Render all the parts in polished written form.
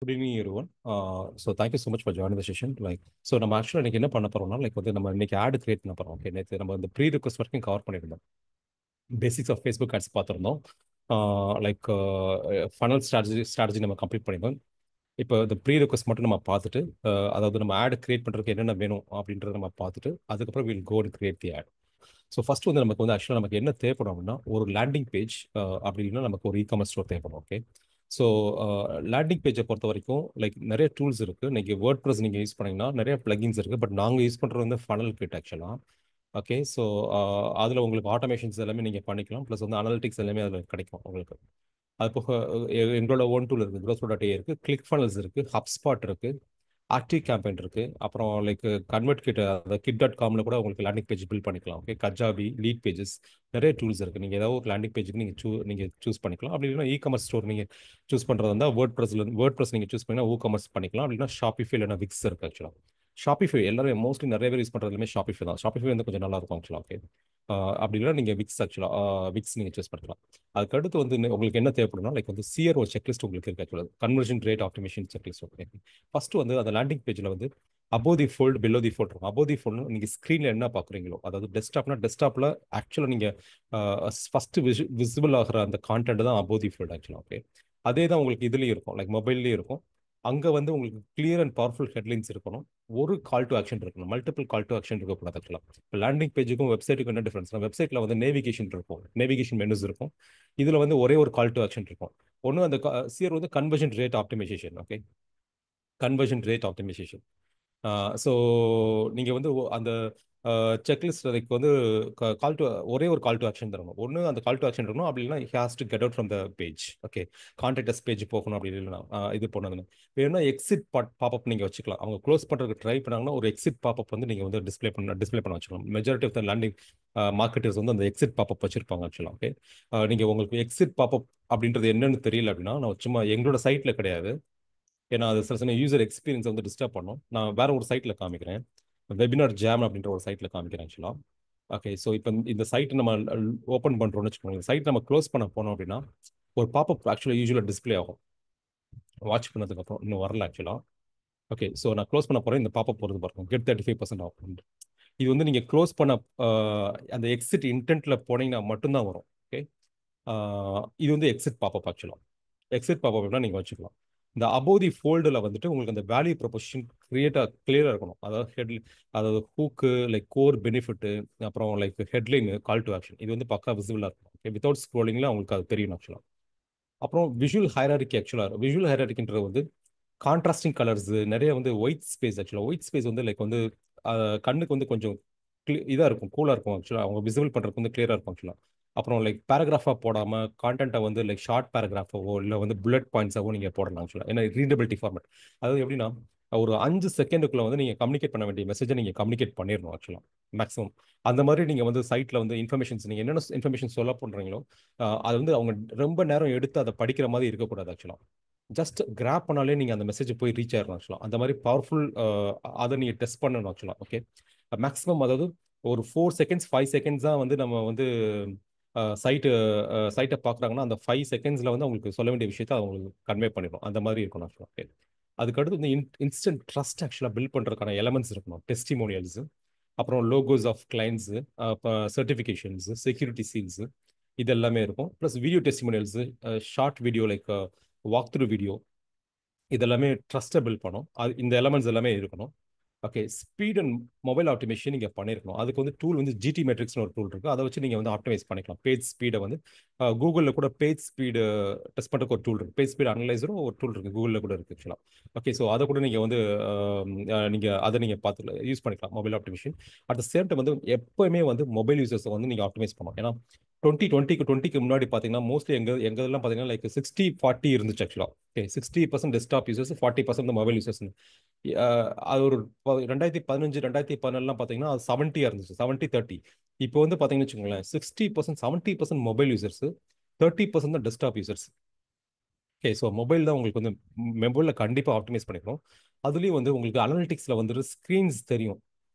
Good evening, everyone. So thank you so much for joining the session. நம்ம ஆக்சுவலாக இன்னைக்கு என்ன பண்ண போறோம்னா நம்ம இன்னைக்கு ஆட் கிரியேட் பண்ண போறோம். ஓகே, நேற்று நம்ம இந்த ப்ரீ ரிக்வஸ்ட் வரைக்கும் கவர் பண்ணியிருந்தோம். பேசிக்ஸ் ஆஃப் ஃபேஸ்புக் ஆட்ஸ் பார்த்துருந்தோம். லைக் ஃபனல் ஸ்ட்ராட்டஜி நம்ம கம்ப்ளீட் பண்ணியிருந்தோம். இப்போ இந்த ப்ரீ ரிக்வஸ்ட் மட்டும் நம்ம பார்த்துட்டு, அதாவது நம்ம ஆட் கிரியேட் பண்ணுறதுக்கு என்னென்ன வேணும் அப்படின்றத நம்ம பார்த்துட்டு, அதுக்கப்புறம் will go to create the ad. So first வந்து நமக்கு வந்து ஆக்சுவலாக நமக்கு என்ன தேவைப்படும் அப்படின்னா, ஒரு லேண்டிங் பேஜ் அப்படின்னா நமக்கு ஒரு இ-காமர்ஸ் ஸ்டோர் தேவைப்படும். ஓகே, ஸோ லேண்டிங் பேஜை பொறுத்த வரைக்கும் நிறைய டூல்ஸ் இருக்குது. நீங்கள் வேர்ட் ப்ரெஸ் நீங்கள் யூஸ் பண்ணீங்கன்னா நிறைய பிளகின்ஸ் இருக்குது. பட் நாங்கள் யூஸ் பண்ணுறது வந்து ஃபனல் கிட் ஆக்சுவலாக. ஓகே, ஸோ அதில் உங்களுக்கு ஆட்டோமேஷன்ஸ் எல்லாமே நீங்கள் பண்ணிக்கலாம். ப்ளஸ் வந்து அனலிட்டிக்ஸ் எல்லாமே அதில் கிடைக்கும் உங்களுக்கு. அது போக எங்களோட ஓன் டூல் இருக்குது, க்ரோஸ்.ஏ இருக்குது, கிளிக் ஃபனல்ஸ் இருக்குது, ஹப்ஸ்பாட் இருக்குது, ஆக்டிவ் கேம்பெயின் இருக்கு. அப்புறம் கன்வெர்ட் கிட், அந்த கிட்.காம்ல கூட உங்களுக்கு லேண்டிங் பேஜ் பில்ட் பண்ணிக்கலாம். ஓகே, கஜாபி, லீட் பேஜஸ், நிறைய டூல்ஸ் இருக்கு. நீங்க ஏதாவது ஒரு லேண்டிங் பேஜுக்கு நீங்க சூஸ் பண்ணிக்கலாம். அப்படி இல்லைன்னா இ-காமர்ஸ் ஸ்டோர் நீங்க சூஸ் பண்றதா இருந்தால் வேர்ட் ப்ரெஸ் நீங்க சூஸ் பண்ணீங்கன்னா ஊ-காமர்ஸ் பண்ணிக்கலாம். அப்படின்னா ஷாப்பிஃபை இல்லைன்னா விக்ஸ் இருக்கு ஆக்சுவலா. ஷாப்பிஃபை எல்லாரும் மோஸ்ட்லி நிறைய பேர் யூஸ் பண்றது எல்லாமே ஷாப்பிஃபை தான். ஷாப்பிஃபை வந்து கொஞ்சம் நல்லா இருக்கும் ஆக்சுவலா. ஓகே, அப்படி இல்லைன்னா நீங்க விக்ஸ் ஆக்சுவலா விக்ஸ் நீங்க சூஸ் பண்ணிக்கலாம். அதுக்கு அடுத்து வந்து உங்களுக்கு என்ன தேவைப்படும்னா வந்து சிஆர்ஓ செக்லிஸ்ட் உங்களுக்கு இருக்கு ஆக்சுவலா. Conversion rate optimisation checklist. Okay, first வந்து அந்த லேண்டிங் பேஜ்ல வந்து above தி ஃபோல்ட் below தி ஃபோல்ட் இருக்கும். above தி ஃபோல்ட் நீங்க ஸ்க்ரீன்ல என்ன பார்க்குறீங்களோ, அதாவது டெஸ்க்டாப்ல ஆக்சுவலாக நீங்க ஃபர்ஸ்ட் விசிபிள் ஆகிற அந்த கான்டென்ட் தான் above தி ஃபோல்ட் ஆக்சுவலாக. ஓகே, அதே தான் உங்களுக்கு இதுலயும் இருக்கும், மொபைல்லையும் இருக்கும். அங்க வந்து உங்களுக்கு கிளியர் அண்ட் பவர்ஃபுல் ஹெட்லைன்ஸ் இருக்கணும். ஒரு கால் டு ஆக்ஷன் இருக்கணும், மல்டிபிள் கால் டு ஆக்ஷன் இருக்கக்கூடாது ஆக்சுவலாக. இப்போ லேண்டிங் பேஜுக்கும் வெப்சைட்டுக்கும் என்ன டிஃபரன்ஸ்? வெப்சைட்ல வந்து நேவிகேஷன் இருக்கும், நேவிகேஷன் மெனுஸ் இருக்கும். இதுல வந்து ஒரே ஒரு கால் டு ஆக்ஷன் இருக்கும். ஒன்று அந்த சிஆர் வந்து conversion rate optimization. Okay, conversion rate optimization. So நீங்கள் வந்து அந்த செக்லிஸ்ட் அதுக்கு வந்து கால் டு ஒரே ஒரு கால் டு ஆக்ஷன் தரணும். ஒன்று அந்த கால் டு ஆக்ஷன் இருக்கணும், அப்படி இல்லைன்னா has to get out from the page. Okay, contacts page போகணும், அப்படி இல்லைன்னா இது போனதுன்னு வேணும்னா எக்ஸிட் பாப்அப் நீங்கள் வச்சுக்கலாம். அவங்க க்ளோஸ் பண்ணுறதுக்கு ட்ரை பண்ணாங்கன்னா ஒரு எக்ஸிட் பாப்அப் வந்து நீங்கள் வந்து டிஸ்பிளே பண்ண வச்சுக்கலாம். Majority of the landing marketers வந்து அந்த எக்ஸிட் பாப்அப் வச்சிருப்பாங்க ஆக்சுவலாக. ஓகே, நீங்கள் உங்களுக்கு எக்ஸிட் பாப்அப் அப்படின்றது என்னன்னு தெரியல அப்படின்னா, நான் சும்மா எங்களோட சைட்டில் கிடையாது, ஏன்னா அது சில சமயம் யூசர் எக்ஸ்பீரியன்ஸ் வந்து டிஸ்டர்ப் பண்ணும். நான் வேற ஒரு சைட்டில் காமிக்கிறேன், வெபினார் ஜாம் அப்படின்ற ஒரு சைட்டில் காமிக்கிறேன் ஆக்சுவலாக. ஓகே, ஸோ இப்போ இந்த சைட் நம்ம ஓப்பன் பண்ணுறோம்னு வச்சுக்கோங்க. சைட் நம்ம க்ளோஸ் பண்ண போனோம் அப்படின்னா ஒரு பாப்அப் ஆக்சுவலாக யூஸ்வலாக டிஸ்பிளே ஆகும். வாட்ச் பண்ணதுக்கப்புறம் இன்னும் வரல ஆக்சுவலாக. ஓகே, ஸோ நான் க்ளோஸ் பண்ண போகிறேன். இந்த பாப்அப் வருது பாருங்க, கெட் 35% ஆஃப். இது வந்து நீங்கள் க்ளோஸ் பண்ண அந்த எக்ஸிட் இன்டென்ட்ல போனீங்கன்னா மட்டும்தான் வரும். ஓகே, இது வந்து எக்ஸிட் பாப்அப் ஆக்சுவலாக. எக்ஸிட் பாப்அப்னா நீங்கள் வச்சுக்கலாம். இந்த அபோவ் தி ஃபோல்டில் வந்துட்டு உங்களுக்கு அந்த வேல்யூ ப்ரொபோசிஷன் கிளியராக இருக்கணும். அதாவது ஹூக்கு, கோர் பெனிஃபிட்டு, அப்புறம் ஹெட்லைன், கால் டு ஆக்ஷன், இது வந்து பக்கா விசிபிளாக இருக்கும். ஓகே, வித்தவுட் ஸ்க்ரோலிங்கில் உங்களுக்கு அது தெரியும் ஆக்சுவலாக. அப்புறம் விஷுவல் ஹைராரிக்கி ஆக்சுவலாக. விஷுவல் ஹைராரிக்கின்றது வந்து கான்ட்ராஸ்டிங் கலர்ஸ், நிறைய வந்து ஒயிட் ஸ்பேஸ் ஆக்சுவலாக. ஒயிட் ஸ்பேஸ் வந்து வந்து கண்ணுக்கு வந்து கொஞ்சம் இதாக இருக்கும், கூலாக இருக்கும் ஆக்சுவலாக. அவங்க விசிபிள் பண்ணுறதுக்கு வந்து கிளியராக இருக்கும் ஆக்சுவலாக. அப்புறம் பேராகிராஃபாக போடாமல் கான்டென்ட்டை வந்து ஷார்ட் பேராகிராஃபாவோ இல்லை வந்து புல்லட் பாயிண்ட்ஸாவோ நீங்கள் போடலாம் ஆக்சுவலாக. ஏன்னா ரீடபிலிட்டி ஃபார்மேட். அதாவது எப்படின்னா ஒரு 5 செகண்டுக்குள்ள வந்து நீங்கள் கம்யூனிகேட் பண்ண வேண்டிய மெசேஜை நீங்கள் கம்யூனிகேட் பண்ணிடணும் ஆக்சுவலாக, மேக்ஸிமம். அந்த மாதிரி நீங்கள் வந்து சைட்டில் வந்து இன்ஃபர்மேஷன்ஸ் நீங்கள் என்னென்ன இன்ஃபர்மேஷன் சொல்ல பண்ணுறீங்களோ அது வந்து அவங்க ரொம்ப நேரம் எடுத்து அதை படிக்கிற மாதிரி இருக்கக்கூடாது ஆக்சுவலாக. ஜஸ்ட் கிராப் பண்ணாலே நீங்கள் அந்த மெசேஜ் போய் ரீச் ஆயிடணும் ஆக்சுவலாக. அந்த மாதிரி பவர்ஃபுல் அதை நீங்கள் டெஸ்ட் பண்ணணும் ஆக்சுவலாக. ஓகே, மேக்ஸிமம் அதாவது ஒரு 4 செகண்ட்ஸ் 5 செகண்ட்ஸ் தான் வந்து நம்ம வந்து சைட்டை பார்க்குறாங்கன்னா அந்த 5 செகண்ட்ஸில் வந்து அவங்களுக்கு சொல்ல வேண்டிய விஷயத்தை அவங்களுக்கு கன்வே பண்ணிடும். அந்த மாதிரி இருக்கணும் ஆக்சுவலாக. ஓகே, அதுக்கடுத்து வந்து இன்ஸ்டன்ட் ட்ரஸ்ட் ஆக்சுவலாக பில்ட் பண்ணுறதுக்கான எலமெண்ட்ஸ் இருக்கணும். டெஸ்டிமோனியல்ஸு, அப்புறம் logos of clients, certifications, security seals, இது எல்லாமே இருக்கும். Plus video testimonials, short video walk through video, இதெல்லாமே ட்ரஸ்ட்டை பில்ட் பண்ணும். இந்த எலமெண்ட்ஸ் எல்லாமே இருக்கணும். Okay, speed and mobile optimization நீங்கள் பண்ணியிருக்கணும். அதுக்கு வந்து டூல் வந்து ஜிடி மெட்ரிக்ஸ்னு ஒரு டூல் இருக்குது. அதை வச்சு நீங்கள் வந்து ஆப்டிமைஸ் பண்ணிக்கலாம். பேஜ் ஸ்பீடை வந்து கூகுளில் கூட பேஜ் ஸ்பீடு டெஸ்ட் பண்ணுறதுக்கு ஒரு டூல் இருக்குது. பேஜ் ஸ்பீட் அனலைசரும் ஒரு டூல் இருக்குது, கூகுளில் கூட இருக்குது ஆக்சுவலாக. ஓகே, ஸோ அதை கூட நீங்கள் வந்து அதை நீங்கள் பார்த்து யூஸ் பண்ணிக்கலாம், mobile optimisation. At the same time வந்து எப்போயுமே வந்து மொபைல் யூசர்ஸை வந்து நீங்கள் ஆப்டிமைஸ் பண்ணணும். ஏன்னா 2020க்கு முன்னாடி பார்த்தீங்கன்னா மோஸ்ட்லி எங்கெல்லாம் பார்த்தீங்கன்னா 60-40 இருந்துச்சு ஆக்சுவலாக. Okay, 60% desktop users, 40% mobile users. அது ஒரு 2015 2014 பார்த்தீங்கன்னா அது 70 இருந்துச்சு, 70-30. இப்போ வந்து பார்த்தீங்கன்னு வச்சுக்கோங்களேன், 60% 70% மொபைல் யூசர்ஸ், 30% தான் desktop users. Okay, so mobile தான் உங்களுக்கு வந்து மொபைலில் கண்டிப்பாக ஆப்டிமைஸ் பண்ணிக்கணும். அதுலேயும் வந்து உங்களுக்கு அனலிட்டிக்ஸில் வந்துட்டு ஸ்க்ரீன்ஸ் தெரியும்,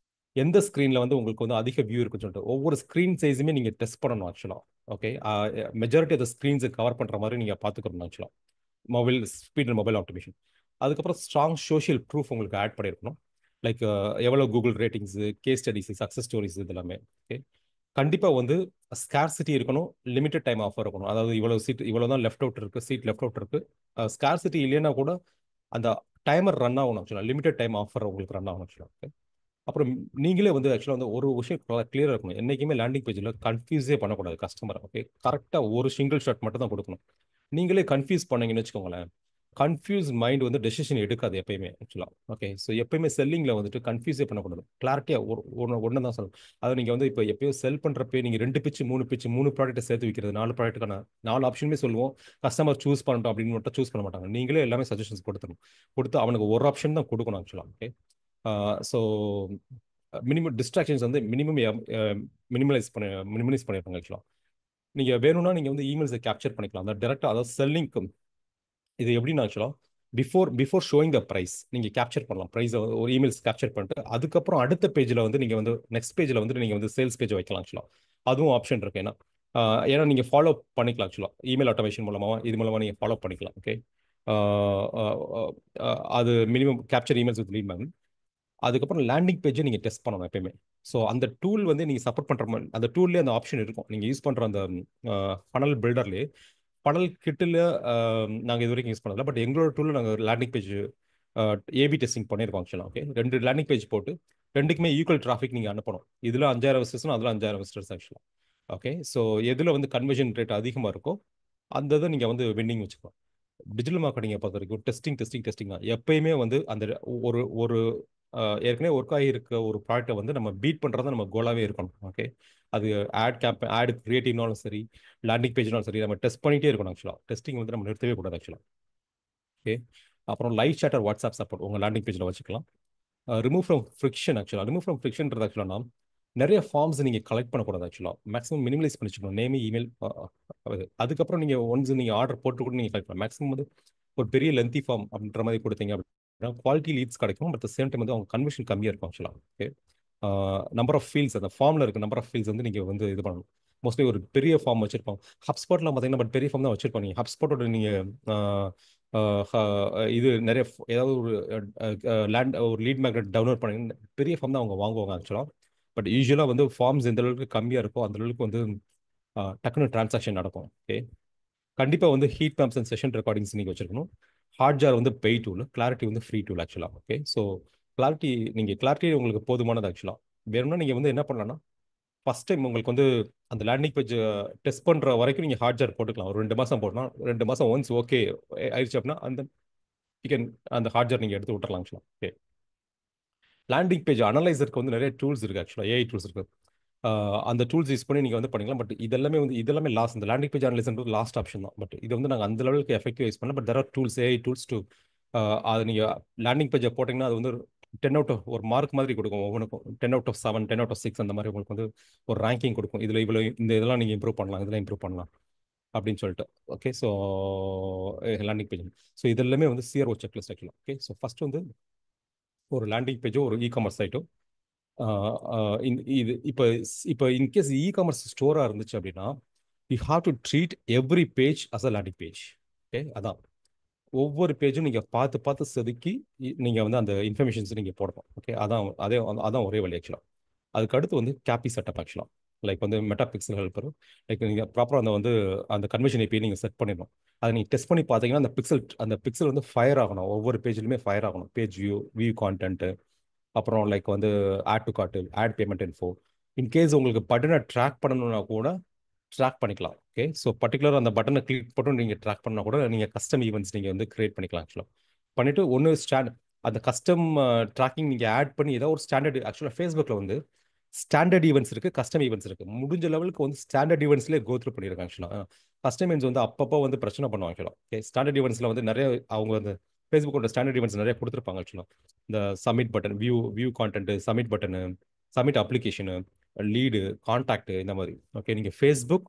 எந்த ஸ்க்ரீனில் வந்து உங்களுக்கு வந்து அதிக வியூ இருக்குன்னு சொல்லிட்டு. ஒவ்வொரு ஸ்க்ரீன் சைஸுமே நீங்கள் டெஸ்ட் பண்ணணும் ஆக்சுவலாக. ஓகே, மெஜாரிட்டி ஆஃப் த ஸ்க்ரீன்ஸை கவர் பண்ணுற மாதிரி நீங்கள் பார்த்துக்கணும் ஆக்சுவலாக. Mobile speed and mobile optimization. அதுக்கப்புறம் ஸ்ட்ராங் சோஷியல் ப்ரூஃப் உங்களுக்கு ஆட் பண்ணியிருக்கணும். லைக் எவ்வளோ Google ratings, case studies, success stories இது எல்லாமே. ஓகே. கண்டிப்பாக வந்து ஸ்கார்சிட்டி இருக்கணும், லிமிடெட் டைம் ஆஃபர் இருக்கணும். அதாவது இவ்வளோ சீட், இவ்வளோ தான் லெஃப்ட் அவுட் இருக்குது, சீட் லெஃப்ட் அவுட் இருக்குது. ஸ்கார்சிட்டி இல்லைன்னா கூட அந்த டைமர் ரன் ஆகணும். ஆக்சுவலாக லிமிடெட் டைம் ஆஃபர் உங்களுக்கு ரன் ஆகணும் ஆக்சுவலாக. அப்புறம் நீங்களே வந்து ஆக்சுவலாக வந்து ஒரு விஷயம் கிளியராக இருக்கணும். என்றைக்குமே லேண்டிங் பேஜில் கன்ஃபியூஸே பண்ணக்கூடாது கஸ்டமர். ஓகே, கரெக்டாக ஒரு சிங்கிள் ஷாட் மட்டும் தான் கொடுக்கணும். நீங்களே கன்ஃபியூஸ் பண்ணீங்கன்னு வச்சுக்கோங்களேன், கன்ஃபியூஸ் மைண்ட் வந்து டெசிஷன் எடுக்காது எப்பயுமே ஆக்சுவலாக. ஓகே, ஸோ எப்பயுமே செல்லிங்கில் வந்துட்டு கன்ஃபியூஸே பண்ணக்கூடாது. கிளாரிட்டியாக ஒன்று தான் சொல்லணும். அதை நீங்கள் வந்து இப்போ எப்பயோ செல் பண்ணுறப்ப நீங்கள் 2 பிச்சு 3 பிச்சு 3 ப்ராடக்ட்டை சேர்த்து விற்கிறது, 4 ப்ராடக்ட்டுக்கான 4 ஆப்ஷனுமே சொல்லுவோம். கஸ்டமர் சூஸ் பண்ணட்டும் அப்படின்னு மட்டும் சூஸ் பண்ண மாட்டாங்க. நீங்களே எல்லாமே சஜஷன்ஸ் கொடுத்துடணும். கொடுத்து அவனுக்கு ஒரு ஆப்ஷன் தான் கொடுக்கணும் ஆக்சுவலாக. ஓகே. ஸோ மினிமம் டிஸ்ட்ராக்ஷன்ஸ் வந்து மினிமலைஸ் பண்ணிருப்பாங்க ஆக்சுவலாக. நீங்கள் வேணும்னா நீங்கள் வந்து இமெயில்ஸை கேப்சர் பண்ணிக்கலாம். அந்த டேரெக்டாக, அதாவது செல்லிங்க்கு இது எப்படின்னா ஆக்சுவலாக பிஃபோர் ஷோயிங் த ப்ரைஸ் நீங்கள் கேப்சர் பண்ணலாம். ப்ரைஸை ஒரு இமெயில்ஸ் கேப்சர் பண்ணிட்டு அதுக்கப்புறம் அடுத்த பேஜில் வந்து நீங்கள் வந்து நெக்ஸ்ட் பேஜில் வந்து நீங்கள் வந்து சேல்ஸ் பேஜ் வைக்கலாம் ஆக்சுவலாக. அதுவும் ஆப்ஷன் இருக்கு. ஏன்னா நீங்கள் ஃபாலோ பண்ணிக்கலாம் ஆக்சுவலாக. இமெயில் ஆட்டோமேஷன் மூலமாக இது மூலமாக நீங்கள் ஃபாலோ பண்ணிக்கலாம். ஓகே. அது minimum capture emails with lead ma'am. அதுக்கப்புறம் லேண்டிங் பேஜை நீங்கள் டெஸ்ட் பண்ணணும் எப்பயுமே. ஸோ அந்த டூல் வந்து நீங்கள் சப்போர்ட் பண்ணுற மாதிரி அந்த டூல்லேயே அந்த ஆப்ஷன் இருக்கும். நீங்கள் யூஸ் பண்ணுற அந்த ஃபனல் பில்டர்லேயே, ஃபனல் கிட்டில் நாங்கள் இது வரைக்கும் யூஸ் பண்ணதில்ல. பட் எங்களோட டூலில் நாங்கள் லேண்டிங் பேஜ் ஏபி டெஸ்டிங் பண்ணியிருக்கோம் ஆக்சுவலாக. ஓகே, 2 லேண்டிங் பேஜ் போட்டு 2க்குமே ஈக்குவல் டிராஃபிக் நீங்கள் அனுப்பணும். இதில் 5000 விசிட்டர்ஸ், அதில் 5000 விசிட்டர்ஸ் ஆக்சுவலாக. ஓகே, ஸோ எதில் வந்து கன்வர்ஷன் ரேட் அதிகமாக இருக்கோ அந்த இதை நீங்கள் வந்து வின்னிங் வச்சுக்கலாம். டிஜிட்டல் மார்க்கெட்டிங்கை பொறுத்த வரைக்கும் டெஸ்டிங் தான் எப்பயுமே வந்து. அந்த ஒரு ஒரு ஏற்கனவே ஒர்க் ஆகியிருக்க ஒரு ப்ராடக்ட்டை வந்து நம்ம பீட் பண்ணுறது நம்ம கோலாகவே இருக்கணும். ஓகே, அது ஆட் கிரியேட்டிவ்னாலும் சரி, லேண்டிங் பேஜ்னாலும் சரி, நம்ம டெஸ்ட் பண்ணிகிட்டே இருக்கணும் ஆக்சுவலாக. டெஸ்டிங் வந்து நம்ம நிறுத்தவே கூடாது ஆக்சுவலாக. ஓகே. அப்புறம் live chat or WhatsApp support உங்கள் லேண்டிங் பேஜில் வச்சுக்கலாம். ரிமூவ் ஃப்ரம் ஃப்ரிக்ஷன் ஆக்சுவலாக. ரிமூவ் ஃப்ரம் ஃப்ரிக்ஷன்றது ஆக்சுவலாக நிறைய ஃபார்ம்ஸ் நீங்கள் கலெக்ட் பண்ணக்கூடாது ஆக்சுவலாக. மேக்ஸிமம் மினிமலைஸ் பண்ணி வச்சுக்கணும். Name, email. அதுக்கப்புறம் நீங்கள் ஒன்ஸ் நீங்கள் ஆர்டர் போட்டு கூட நீங்கள் கலெக்ட் பண்ணலாம். மேக்ஸிமம் வந்து ஒரு பெரிய லென்த்தி ஃபார்ம் அப்படின்ற மாதிரி கொடுத்தீங்க அப்படின்னா குவாலிட்டி லீட்ஸ் கிடைக்கும். பட் சேம் டைம் வந்து அவங்க கன்வர்ஷன் கம்மியாக இருக்கும் ஆக்சுவலாக. ஓகே. நம்பர் ஆஃப் ஃபீல்ட்ஸ், அந்த ஃபார்மில் இருக்க நம்பர் ஆஃப் ஃபீல்ட்ஸ் வந்து நீங்கள் வந்து இது பண்ணணும். மோஸ்ட்லி ஒரு பெரிய ஃபார்ம் வச்சிருப்பாங்க. ஹப்ஸ்பாட்லாம் பார்த்தீங்கன்னா பட் பெரிய ஃபார்ம் தான் வச்சிருப்பாங்க. ஹப்ஸ்பாட்டோட நீங்கள் இது நிறைய ஏதாவது ஒரு ஒரு லீட் மேக்னெட் டவுன்லோட் பண்ணி பெரிய ஃபார்ம் தான் அவங்க வாங்குவாங்க ஆக்சுவலாக. பட் யூஸ்வலாக வந்து ஃபார்ம்ஸ் எந்த அளவுக்கு கம்மியாக இருக்கோ அந்த அளவுக்கு வந்து டக்குனு டிரான்சாக்ஷன் நடக்கும். ஓகே. கண்டிப்பாக வந்து heat maps and session recordings நீங்கள் வச்சிருக்கணும். ஹார்ட் ஜார் வந்து பெய் டூல், கிளாரிட்டி வந்து ஃப்ரீ டூல் ஆக்சுவலாக. ஓகே. ஸோ கிளாரிட்டி உங்களுக்கு போதுமானது ஆக்சுவலாக. வேணும்னா நீங்கள் வந்து என்ன பண்ணலாம்னா ஃபர்ஸ்ட் டைம் உங்களுக்கு வந்து அந்த லேண்டிங் பேஜ் டெஸ்ட் பண்ணுற வரைக்கும் நீங்கள் ஹார்ட் ஜார் போட்டுக்கலாம். ஒரு 2 மாதம் போடலாம். 2 மாதம் ஒன்ஸ் ஓகே ஆயிடுச்சு அப்படின்னா அந்த ஹார்ட் ஜார் நீங்கள் எடுத்து விட்டுறலாம் ஆக்சுவலாக. ஓகே. லேண்டிங் பேஜ் அனலைசருக்கு வந்து நிறைய டூல்ஸ் இருக்குது ஆக்சுவலாக. ஏஐ டூல்ஸ் இருக்குது. அந்த டூல்ஸ் யூஸ் பண்ணி நீங்கள் வந்து பண்ணிக்கலாம். பட் இதெல்லாமே லாஸ்ட். இந்த landing page analyser last option தான். பட் இது வந்து நாங்கள் அந்த லெவலுக்கு எஃபெக்டிவ் யூஸ் பண்ணல. But there are tools, AI tools to அது நீங்கள் லேண்டிங் பேஜை போட்டிங்கன்னா அது வந்து 10 அவுட் ஆஃப் ஒரு மார்க் மாதிரி கொடுக்கும். ஒவ்வொன்றுக்கும் 10 அவுட் ஆஃப் 7, 10 அவுட் ஆஃப் 6 அந்த மாதிரி உங்களுக்கு வந்து ஒரு ரேங்கிங் கொடுக்கும். இதில் இவ்வளோ இந்த இதெல்லாம் நீங்கள் இம்ப்ரூவ் பண்ணலாம், இதெல்லாம் இம்ப்ரூவ் பண்ணலாம் அப்படின்னு சொல்லிட்டு. Okay. So landing page, so இதெல்லாமே வந்து சிஆர்ஓ செக்லிஸ்ட் ஆக்சுவலாக. ஓகே. ஸோ ஃபர்ஸ்ட் வந்து ஒரு லேண்டிங் பேஜோ ஒரு இ-காமர்ஸ் சைட்டோ இது இப்போ இப்போ இன்கேஸ் இ-காமர்ஸ் ஸ்டோராக இருந்துச்சு அப்படின்னா you have to treat every page as a landing page. Okay. அதான் ஒவ்வொரு பேஜும் நீங்கள் பார்த்து பார்த்து செதுக்கி நீங்கள் வந்து அந்த இன்ஃபர்மேஷன்ஸ் நீங்கள் போடணும். ஓகே. அதான் ஒரே வழி ஆக்சுவலாக. அதுக்கு அடுத்து வந்து கேபி செட்டப் ஆக்சுவலாக. லைக் வந்து மெட்டா பிக்சல் ஹெல்ப்பர். லைக் நீங்கள் ப்ராப்பராக அந்த கன்வர்ஷன் ஏபிஐ நீங்கள் செட் பண்ணிடணும். அதை நீங்கள் டெஸ்ட் பண்ணி பார்த்தீங்கன்னா அந்த பிக்சல் வந்து ஃபயர் ஆகணும். ஒவ்வொரு பேஜ்லையுமே ஃபயர் ஆகணும். பேஜ் வியூ கான்டென்ட்டு, அப்புறம் லைக் வந்து add to cart, add payment info. In case உங்களுக்கு பட்டனை ட்ராக் பண்ணணும்னா கூட ட்ராக் பண்ணிக்கலாம். ஓகே. ஸோ பர்டிகுலர் அந்த பட்டனை கிளிக் போட்டு நீங்கள் ட்ராக் பண்ணால் கூட நீங்கள் கஸ்டம் ஈவெண்ட்ஸ் நீங்கள் வந்து கிரியேட் பண்ணிக்கலாம் ஆக்சுவலாக. பண்ணிவிட்டு அந்த கஸ்டம் ட்ராக்கிங் நீங்கள் ஆட் பண்ணி ஏதாவது ஒரு ஸ்டாண்டர்ட். ஆக்சுவலாக ஃபேஸ்புக்கில் வந்து ஸ்டாண்டர்ட் ஈவெண்ட்ஸ் இருக்குது, கஸ்டம் ஈவெண்ட்ஸ் இருக்குது. முடிஞ்ச லெவலுக்கு வந்து ஸ்டாண்டர்ட் ஈவெண்ட்ஸ்லேயே கோ த்ரூ பண்ணியிருக்காங்க ஆக்சுவலாக. கஸ்டம் ஈவெண்ட்ஸ் வந்து அப்பப்போ வந்து பிரச்சனை பண்ணுவாங்க ஆக்சுவலாக. ஓகே. ஸ்டாண்டர்ட் ஈவெண்ட்ஸில் வந்து நிறைய அவங்க வந்து ஃபேஸ்புக்கோட ஸ்டாண்டர்ட் ஈவெண்ட்ஸ் நிறைய கொடுத்துருப்பாங்க ஆக்சுவலாக. இந்த submit button, view content, submit button, submit application, lead, contact, இந்த மாதிரி. ஓகே. நீங்கள் ஃபேஸ்புக்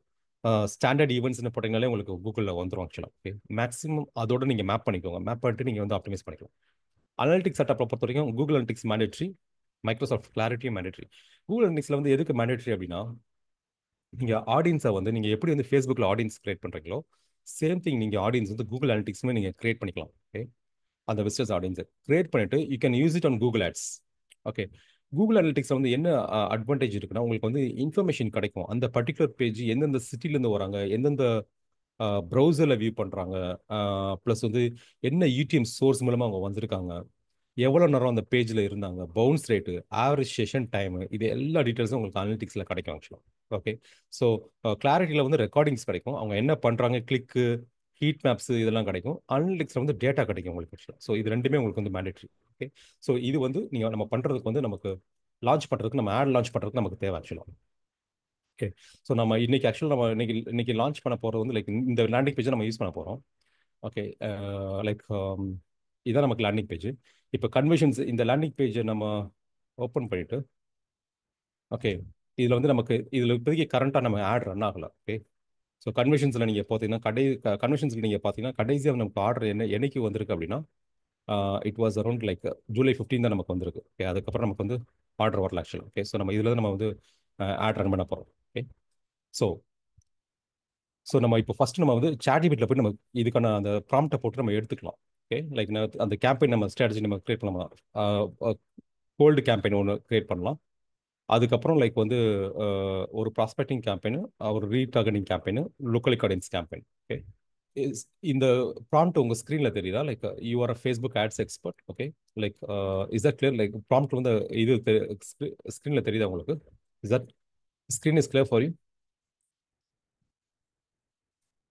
ஸ்டாண்டர்ட் ஈவெண்ட்ஸ்னு போட்டிங்கனாலே உங்களுக்கு கூகுளில் வந்துடும் ஆக்சுவலாக. ஓகே. மேக்ஸிமம் அதோட நீங்கள் மேப் பண்ணிக்கோங்க. மேப் பண்ணிட்டு நீங்கள் வந்து ஆப்டிமைஸ் பண்ணிக்கலாம். அனலிட்டிக்ஸ் செட்டப்பை பொறுத்த வரைக்கும் கூகுள் அனலிட்டிக்ஸ் மேண்டேட்ரி, மைக்ரோசாஃப்ட் கிளாரிட்டியும் மேண்டேட்ரி. கூகுள் அனலிட்டிக்ஸில் வந்து எதுக்கு மேண்டேட்ரி அப்படின்னா நீங்கள் ஆடியன்ஸை வந்து நீங்கள் எப்படி வந்து ஃபேஸ்புக்கில் ஆடியன்ஸ் கிரியேட் பண்ணுறீங்களோ சேம் திங் நீங்கள் ஆடியன்ஸ் வந்து கூகுள் அனலிட்டிக்ஸுமே நீங்கள் கிரியேட் பண்ணிக்கலாம். ஓகே. அந்த விசிட்டர்ஸ் ஆடியன்ஸ் கிரியேட் பண்ணிட்டு you can use it on Google Ads. Okay. Google அனலிட்டிக்ஸ்ல வந்து என்ன அட்வான்டேஜ் இருக்குன்னா, உங்களுக்கு வந்து இன்ஃபர்மேஷன் கிடைக்கும். அந்த பர்டிகுலர் பேஜ் எந்தெந்த சிட்டிலேருந்து வராங்க, எந்தெந்த ப்ரௌசரில் வியூ பண்ணுறாங்க, ப்ளஸ் வந்து என்ன யூடிஎம் சோர்ஸ் மூலமாக அவங்க வந்திருக்காங்க, எவ்வளோ நேரம் அந்த பேஜில் இருந்தாங்க, bounce rate, average session time, இது எல்லா டீட்டெயில்ஸும் உங்களுக்கு அனலிட்டிக்ஸில் கிடைக்கும் ஆக்சுவலாக. ஓகே. ஸோ கிளாரிட்டியில் வந்து ரெக்கார்டிங்ஸ் கிடைக்கும், அவங்க என்ன பண்ணுறாங்க, கிளிக்கு, ஹீட் மேப்ஸ் இதெல்லாம் கிடைக்கும். அனலிட்டிக்ஸில் வந்து டேட்டா கிடைக்கும் உங்களுக்கு ஆக்சுவலாக. ஸோ இது ரெண்டுமே உங்களுக்கு வந்து மேண்டேட்ரி. ஓகே. ஸோ இது வந்து நீங்கள் நம்ம பண்ணுறதுக்கு வந்து நமக்கு லான்ச் பண்ணுறதுக்கு, நம்ம ஆட் லான்ச் பண்ணுறதுக்கு நமக்கு தேவை ஆக்சுவலாக. ஓகே. ஸோ நம்ம இன்னைக்கு ஆக்சுவலாக நம்ம இன்னைக்கு லான்ச் பண்ண போகிறது வந்து லைக் இந்த லேண்டிங் பேஜை நம்ம யூஸ் பண்ண போகிறோம். ஓகே. லைக் இதான் நமக்கு லேண்டிங் பேஜ். இப்போ கன்வர்ஷன்ஸ் இந்த லேண்டிங் பேஜை நம்ம ஓப்பன் பண்ணிட்டு, ஓகே, இதில் வந்து நமக்கு இதில் இப்போதைக்கு கரண்ட்டாக நம்ம ஆட் ரன் ஆகலை. ஓகே. ஸோ கன்வர்ஷன்ஸில் நீங்கள் பார்த்தீங்கன்னா கன்வர்ஷன்ஸில் நீங்கள் பார்த்தீங்கன்னா கடைசியாக நமக்கு ஆர்டர் என்னைக்கு வந்திருக்கு அப்படின்னா, it was around like July 15 தான் நமக்கு வந்திருக்கு. ஓகே. அதுக்கப்புறம் நமக்கு வந்து ஆர்டர் வரல ஆக்சுவலாக. ஓகே. ஸோ நம்ம இதில் தான் நம்ம வந்து ஆட் ரன் பண்ண போகிறோம். ஓகே. ஸோ ஸோ நம்ம இப்போ ஃபர்ஸ்ட் நம்ம வந்து சாட்ஜிபிட்டில் போய் நம்ம இதுக்கான அந்த ப்ராம்ப்டை போட்டு நம்ம எடுத்துக்கலாம். ஓகே. லைக் அந்த கேம்பெயின் நம்ம ஸ்ட்ராட்டஜி நம்ம கிரியேட் பண்ணலாம். கோல்டு கேம்பெயின் ஒன்று கிரியேட் பண்ணலாம். அதுக்கப்புறம் லைக் வந்து ஒரு ப்ராஸ்பெக்டிங் கேம்பெயின், ஒரு retargeting campaign, local audience campaign. Okay. இந்த ப்ராம்ப்ட் உங்கள் ஸ்க்ரீனில் தெரியுதா? Like you are a Facebook ads expert. Okay. Like is that clear? Like prompt வந்து இது ஸ்க்ரீனில் தெரியுதா உங்களுக்கு? Is that screen is clear for you?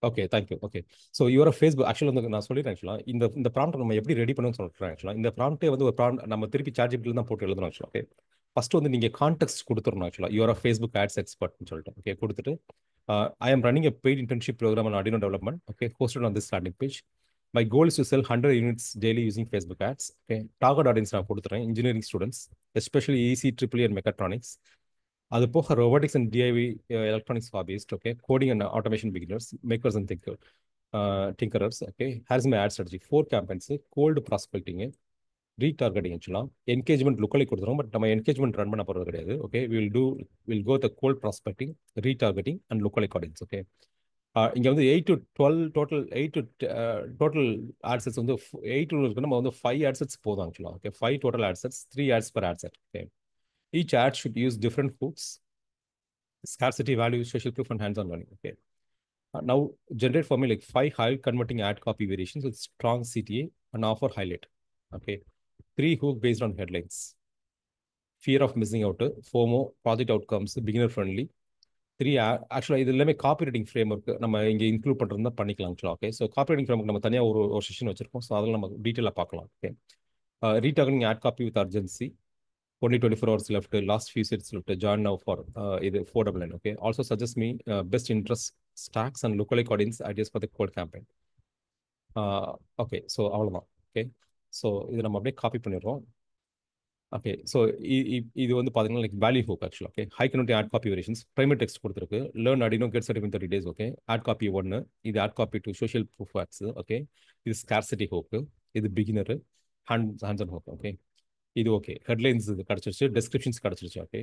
Okay, thank you. Okay. So your Facebook ஆக்சுவலாக வந்து நான் சொல்லிடுறேன். ஆக்சுவலாக இந்த ப்ராம்ப்ட் நம்ம எப்படி ரெடி பண்ணணும்னு சொல்கிறேன். ஆக்சுவலாக இந்த ப்ராம்ப்டே வந்து ஒரு ப்ராம்ப்ட் நம்ம திருப்பி சார்ஜிபிள் தான் போட்டு எழுதணும் ஆக்சுவலாக. ஓகே. ஃபர்ஸ்ட் வந்து நீங்கள் கான்டெக்ட் கொடுத்துடணும் ஆக்சுவலாக. யுவர் ஃபேஸ்புக் ஆட்ஸ் எக்ஸ்பர்ட்னு சொல்லிட்டு. ஓகே. கொடுத்துட்டு I am running a paid internship program on Arduino development. Okay. Hosted on this landing page. My goal is to sell 100 units daily using Facebook ads. Okay. Target audience நான் கொடுத்துறேன் engineering students, especially EC, EEE and mechatronics. அது போக robotics and DIY electronics hobbyist. Okay. Coding and automation beginners, makers and tinkerers. Okay. Here's my ad strategy. 4 campaigns, cold prospecting, retargeting ஆக்சுவலாக engagement lookalike கொடுத்துரும். But நம்ம engagement run பண்ண போகிறது கிடையாது. Okay. Will go the cold prospecting, retargeting and lookalike audience. Okay. இங்கே வந்து 8 to 12 total 8 to total adsets வந்து 8 இருக்கு. நம்ம வந்து 5 ஆட்செட்ஸ் போதும் ஆக்சுவலாக. Okay. 5 total adsets, 3 ads per adset. Okay. Each ad should use different hooks, scarcity value, social proof and hands-on learning. Okay. Now generate for me like 5 high converting ad copy variations with strong CTA and offer highlight. Okay. 3 hook based on headlines. Fear of missing out, FOMO, project outcomes, beginner friendly. 3 ஆக்சுவலாக இது எல்லாமே copy writing frame work நம்ம இங்கே include பண்ணுறது தான் பண்ணிக்கலாம் ஆக்சுவலாக. Okay. So copy writing frame நம்ம தனியாக ஒரு செஷன் வச்சிருக்கோம். ஸோ அதில் நம்ம டீட்டெயிலாக பார்க்கலாம். Okay. Retargeting ad copy with urgency. Only 24 hours left. Last few seats left. Join now for either 499. Okay. Also suggest me best interest stacks and lookalike audience ideas for the code campaign. Okay. So அவ்வளோதான். Okay. So இது நம்ம அப்படியே copy பண்ணிடுறோம். Okay. So இது வந்து பார்த்தீங்கன்னா like value hook ஆக்சுவலாக. Okay. High converting ad copy variations, primary text கொடுத்துருக்கு. Learn Arduino, get certificate in 30 days. Okay. Ad copy 1, இது ad copy 2, social proof ads. Okay. இது ஸ்கார்சிட்டி ஹூக்கு, இது beginner, hands and hook. Okay. இது okay. Headlines இது கிடச்சிருச்சு, டெஸ்கிரிப்ஷன்ஸ் கிடச்சிருச்சு. Okay.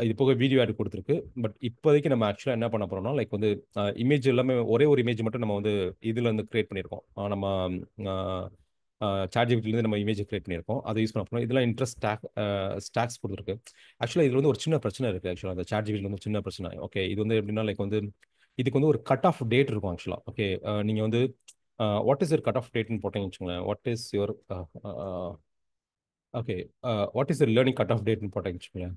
இது போக வீடியோ ஆட் கொடுத்துருக்கு. பட் இப்போதைக்கு நம்ம ஆக்சுவலாக என்ன பண்ண போகிறோம்னா லைக் வந்து இமேஜ் எல்லாமே ஒரே ஒரு இமேஜ் மட்டும் நம்ம வந்து இதில் வந்து கிரியேட் பண்ணியிருக்கோம். நம்ம சாட்ஜிபிட்டிலேருந்து நம்ம இமேஜ் கிரியேட் பண்ணியிருக்கோம். அதை யூஸ் பண்ண போகிறோம். இதெல்லாம் இன்ட்ரெஸ்ட் ஸ்டாக்ஸ் கொடுத்துருக்கு. ஆக்சுவலாக இதில் வந்து ஒரு சின்ன பிரச்சனை இருக்குது. ஆக்சுவலாக அந்த சாட்ஜிபிட்டில் வந்து சின்ன பிரச்சனை. ஓகே. இது வந்து எப்படின்னா லைக் வந்து இதுக்கு வந்து ஒரு கட் ஆஃப் டேட் இருக்கும் ஆக்சுவலாக. ஓகே. நீங்கள் வந்து what is your cut off டேட்னு போட்டீங்கன்னு வச்சுக்கோங்களேன். What is your okay what is learning cut off டேட்னு போட்டேன்னு வச்சுக்கோங்களேன்.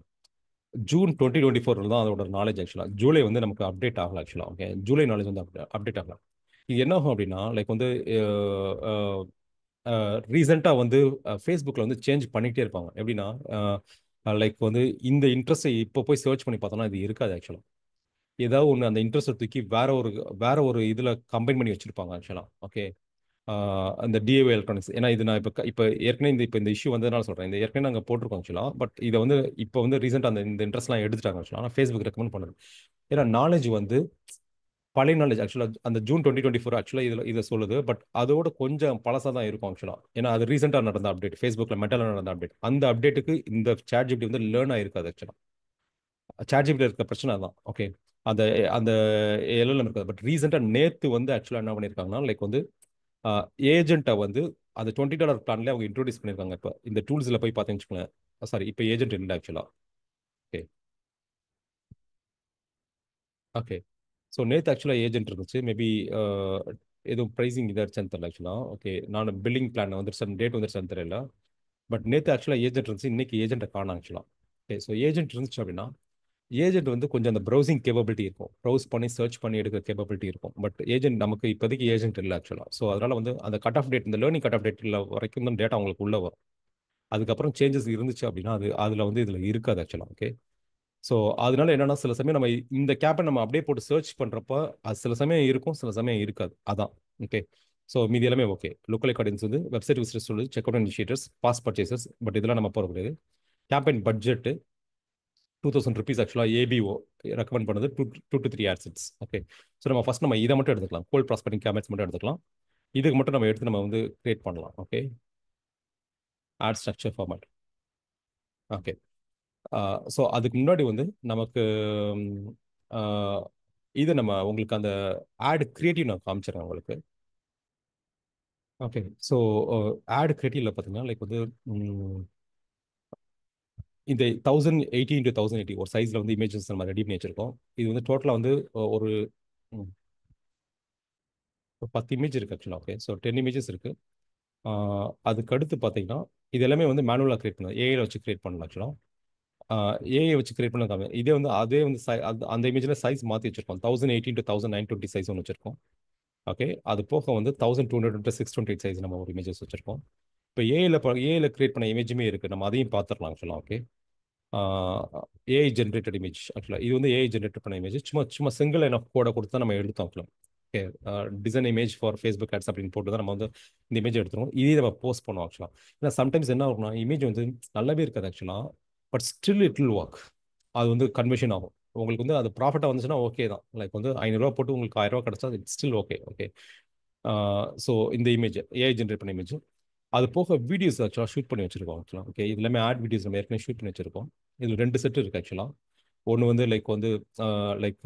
ஜூன் 2024 தான் அதோட நாலேஜ் ஆக்சுவலாக. ஜூலை வந்து நமக்கு அப்டேட் ஆகலாம் ஆக்சுவலாக. ஓகே. ஜூலை நாலேஜ் வந்து அப்டேட் ஆகலாம். இது என்ன ஆகும் அப்படின்னா லைக் வந்து ரீசெண்டாக வந்து ஃபேஸ்புக்கில் வந்து சேஞ்ச் பண்ணிகிட்டே இருப்பாங்க. எப்படின்னா லைக் வந்து இந்த இன்ட்ரெஸ்ட்டை இப்போ போய் சர்ச் பண்ணி பார்த்தோம்னா இது இருக்காது ஆக்சுவலாக. ஏதாவது ஒன்று அந்த இன்ட்ரெஸ்ட்டை தூக்கி வேற ஒரு இதில் கம்பைன் பண்ணி வச்சுருப்பாங்க ஆக்சுவலாக. ஓகே. அந்த DIY எலக்ட்ரானிக்ஸ். ஏன்னா இது நான் இப்போ ஏற்கனவே இந்த இஷ்யூ வந்ததுனால சொல்கிறேன். இந்த ஏற்கனவே நாங்கள் போட்டிருக்கோம் ஆக்சுவலாக. பட் இதை வந்து இப்போ வந்து ரீசெண்டாக இந்த இன்ட்ரெஸ்ட்லாம் எடுத்துட்டாங்க ஆக்சுவலாக. ஆனால் ஃபேஸ்புக் ரெக்கமெண்ட் பண்ணுது. ஏன்னா நாலேஜ் வந்து பழைய நாலேஜ் ஆக்சுவலாக அந்த ஜூன் 2024 ஆக்சுவலாக இதை சொல்லுது. பட் அதோட கொஞ்சம் பழசாக தான் இருக்கும் ஆக்சுவலாக. ஏன்னா அது ரீசெண்டாக நடந்த அப்டேட், ஃபேஸ்புக்கில் மெட்டலில் நடந்த அப்டேட். அந்த அப்டேட்டுக்கு இந்த சாட்ஜிபிட்டி வந்து லேர்ன் ஆகிருக்காது ஆக்சுவலாக. சாட்ஜிபிட்டியில் இருக்க பிரச்சனை தான். ஓகே. அந்த அந்த LLM இருக்காது. பட் ரீசெண்டாக நேற்று வந்து ஆக்சுவலாக என்ன பண்ணியிருக்காங்கன்னா லைக் வந்து ஏஜென்ட்டை வந்து அது $20 பிளான்லேயே அவங்க இன்ட்ரோடியூஸ் பண்ணியிருக்காங்க. இப்போ இந்த டூல்ஸில் போய் பார்த்தீங்கன்னு வச்சுக்கோங்களேன். சாரி, இப்போ ஏஜென்ட் இல்லை ஆக்சுவலாக. ஓகே. ஓகே. ஸோ நேற்று ஆக்சுவலாக ஏஜென்ட் இருந்துச்சு. மேபி எதுவும் ப்ரைஸிங் இதாச்சுன்னு தெரியல ஆக்சுவலாக. ஓகே, நான் பில்லிங் பிளான் வந்துருச்சு, டேட் வந்துருச்சான்னு தெரியல. பட் நேற்று ஆக்சுவலாக ஏஜென்ட் இருந்துச்சு, இன்னைக்கு ஏஜென்ட்டை காணும் ஆக்சுவலாக. ஓகே, ஸோ ஏஜென்ட் இருந்துச்சு அப்படின்னா ஏஜென்ட் வந்து கொஞ்சம் அந்த ப்ரௌசிங் கேப்பபிலிட்டி இருக்கும், ப்ரௌஸ் பண்ணி சர்ச் பண்ணி எடுக்கிற கேப்பபிலிட்டி இருக்கும். பட் ஏஜென்ட் நமக்கு இப்போதைக்கு ஏஜென்ட் இல்லை ஆக்சுவலாக. ஸோ அதனால் வந்து அந்த கட் ஆஃப் டேட், இந்த லேர்னிங் கட் ஆஃப் டேட்டில் வரைக்கும் தான் டேட்டா உங்களுக்கு உள்ள வரும். அதுக்கப்புறம் சேஞ்சஸ் இருந்துச்சு அப்படின்னா அது அதில் வந்து இதில் இருக்காது ஆக்சுவலாக. ஓகே. ஸோ அதனால என்னன்னா சில சமயம் நம்ம இந்த கேப்பை நம்ம அப்படியே போட்டு சர்ச் பண்ணுறப்ப அது சில சமயம் இருக்கும், சில சமயம் இருக்காது. அதான். ஓகே. ஸோ மீதி எல்லாமே ஓகே. லோக்கல் ஆடியன்ஸ் வந்து வெப்சைட் விசிட்டர்ஸ் சொல்லி checkout initiators, past purchases, but இதெல்லாம் நம்ம போகிற கிடையாது. கேம்பெயின் பட்ஜெட் ₹2000 ஆக்சுவலாக. ஏபிஓ ரெக்கமெண்ட் பண்ணது 2 to 3 AdSets. ஓகே. ஸோ நம்ம ஃபர்ஸ்ட் நம்ம இதை மட்டும் எடுத்துக்கலாம், கோல்ட் ப்ராஸ்பெக்டிங் கேம்பெயின்ஸ் மட்டும் எடுத்துக்கலாம். இதுக்கு மட்டும் நம்ம எடுத்து நம்ம வந்து கிரியேட் பண்ணலாம். Okay. Ad structure format. Okay. So அதுக்கு முன்னாடி வந்து நமக்கு ம், ஆஹ், இது நம்ம உங்களுக்கு அந்த ஆட் கிரியேட்டிவ் நான் காமிச்சிடுறேன் உங்களுக்கு. ஓகே. ஸோ ஆட் கிரியேட்டிவ்ல பார்த்தீங்கன்னா லைக் வந்து இந்த 1080 x 1080 ஒரு சைஸில் வந்து இமேஜஸ் நம்ம ரெடி பண்ணி வச்சிருக்கோம். இது வந்து டோட்டலாக வந்து ஒரு ம், ஒரு 10 இமேஜ் இருக்குது ஆக்சுவலாக. ஓகே. ஸோ 10 இமேஜஸ் இருக்குது. அதுக்கு அடுத்து பார்த்தீங்கன்னா இது எல்லாமே வந்து மேனுவலாக கிரியேட் பண்ணலாம், ஏஐல வச்சு கிரியேட் பண்ணலாம் ஆக்சுவலாக. ஏஐ வச்சு கிரியேட் பண்ண காமி இதே வந்து அதே வந்து அந்த இமேஜில் சைஸ் மாற்றி வச்சிருக்கோம். 1080 x 1920 சைஸ் ஒன்று வச்சிருக்கோம். ஓகே. அது போக வந்து 1200 x 628 சைஸ் நம்ம ஒரு இமேஜஸ் வச்சிருக்கோம். இப்போ ஏஐல கிரியேட் பண்ண இமேஜுமே இருக்குது, நம்ம அதையும் பார்த்துடலாம் ஆக்சுவலாக. ஓகே. ஏஐ ஜென்ரேட்டட் இமேஜ் ஆக்சுவலாக. இது வந்து ஏஐ ஜென்ரேட் பண்ண இமேஜ், சும்மா சும்மா சிங்கிள் லைன் ஆஃப் கோடை கொடுத்து தான் நம்ம எடுத்தோம் ஆக்சுவலாக. Okay. Design image for Facebook ads அப்படின்னு போட்டு தான் நம்ம வந்து இந்த இமேஜ் எடுத்துருவோம். இதே நம்ம போஸ்ட் பண்ணுவோம் ஆக்சுவலாக. ஏன்னா சம்டைம்ஸ் என்ன ஆகும்னா இமேஜ் வந்து நல்லாவே இருக்காது ஆக்சுவலாக, but still it will work. அது வந்து கன்வர்ஷன் ஆகும். உங்களுக்கு வந்து அது ப்ராஃபிட்டாக வந்துச்சுன்னா ஓகே தான். லைக் வந்து ₹500 போட்டு உங்களுக்கு ₹1000 கிடைச்சா it's still okay. Okay. So இந்த இமேஜ் ஏஐ ஜென்ரேட் பண்ண இமேஜ். அது போக வீடியோஸ் ஆக்சுவலாக ஷூட் பண்ணி வச்சிருக்கோம் ஆக்சுவலாக. ஓகே. இது எல்லாமே ஆட் வீடியோஸ் நம்ம ஏற்கனவே ஷூட் பண்ணி வச்சிருக்கோம். இதில் 2 செட் இருக்குது ஆக்சுவலாக. ஒன்று வந்து லைக் வந்து லைக்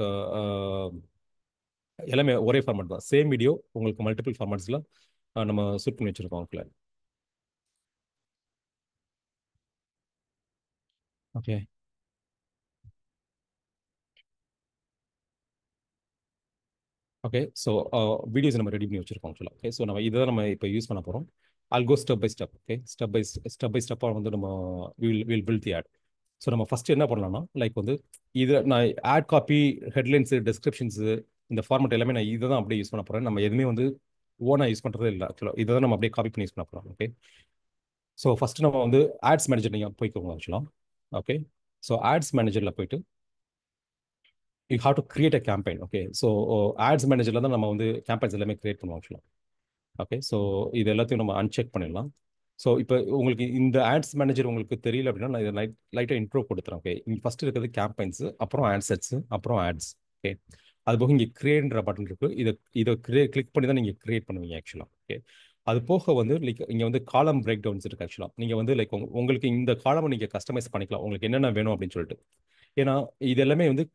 எல்லாமே ஒரே ஃபார்மேட் தான், சேம் வீடியோ உங்களுக்கு மல்டிபிள் ஃபார்மேட்ஸில் நம்ம ஷூட் பண்ணி வச்சிருக்கோம் ஆக்சுவலாக. ஓகே. ஓகே. ஸோ வீடியோஸ் நம்ம ரெடி பண்ணி வச்சிருக்கோம் ஆக்சுவலாக. ஓகே. ஸோ நம்ம இதை தான் நம்ம இப்போ யூஸ் பண்ண போகிறோம். I'll go step by step. Okay. Step by ஸ்டெப்பாக வந்து நம்ம will build the ad. So நம்ம ஃபர்ஸ்ட் என்ன பண்ணலாம்னா லைக் வந்து இது நான் ஆட் காப்பி, ஹெட்லைன்ஸு, டெஸ்கிரிப்ஷன்ஸு, இந்த ஃபார்மேட் எல்லாமே நான் இதை தான் அப்படியே யூஸ் பண்ண போகிறேன். நம்ம எதுவுமே வந்து ஓனாக யூஸ் பண்ணுறதே இல்லை ஆக்சுவலாக. இதை தான் நம்ம அப்படியே காப்பி பண்ணி யூஸ் பண்ண போகிறோம். ஓகே. ஸோ ஃபர்ஸ்ட் நம்ம வந்து ஆட்ஸ் மேனேஜர் நீங்கள் போய்க்கோங்க ஆக்சுவலாக. ஓகே. ஸோ ஆட்ஸ் மேனேஜரில் போயிட்டு you have to create a campaign. Okay. So ads மேனேஜரில் தான் நம்ம வந்து கேம்பெயின்ஸ் எல்லாமே கிரியேட் பண்ணுவோம் ஆக்சுவலாக. ஓகே. ஸோ இது எல்லாத்தையும் நம்ம அன்செக் பண்ணிடலாம். ஸோ இப்போ உங்களுக்கு இந்த ஆட்ஸ் மேனேஜர் உங்களுக்கு தெரியல அப்படின்னா நான் இதை லைட்டாக இன்ட்ரோ கொடுத்துறேன். ஓகே. இங்கே ஃபஸ்ட்டு இருக்கிறது கேம்பெயின்ஸு, அப்புறம் ஆட்செட்ஸு, அப்புறம் ஆட்ஸ். ஓகே. அது போக இங்கே கிரியேட்ன்ற பட்டன் இருக்குது. இதை கிளிக் பண்ணி தான் நீங்கள் கிரியேட் பண்ணுவீங்க ஆக்சுவலாக. ஓகே. அது போக வந்து லைக் இங்கே வந்து காலம் பிரேக் டவுன்ஸ் இருக்குது ஆக்சுவலாக. நீங்கள் வந்து லைக் உங்களுக்கு இந்த காலமை நீங்கள் கஸ்டமைஸ் பண்ணிக்கலாம், உங்களுக்கு என்னென்ன வேணும் அப்படின்னு சொல்லிட்டு. ஏன்னா இது எல்லாமே வந்து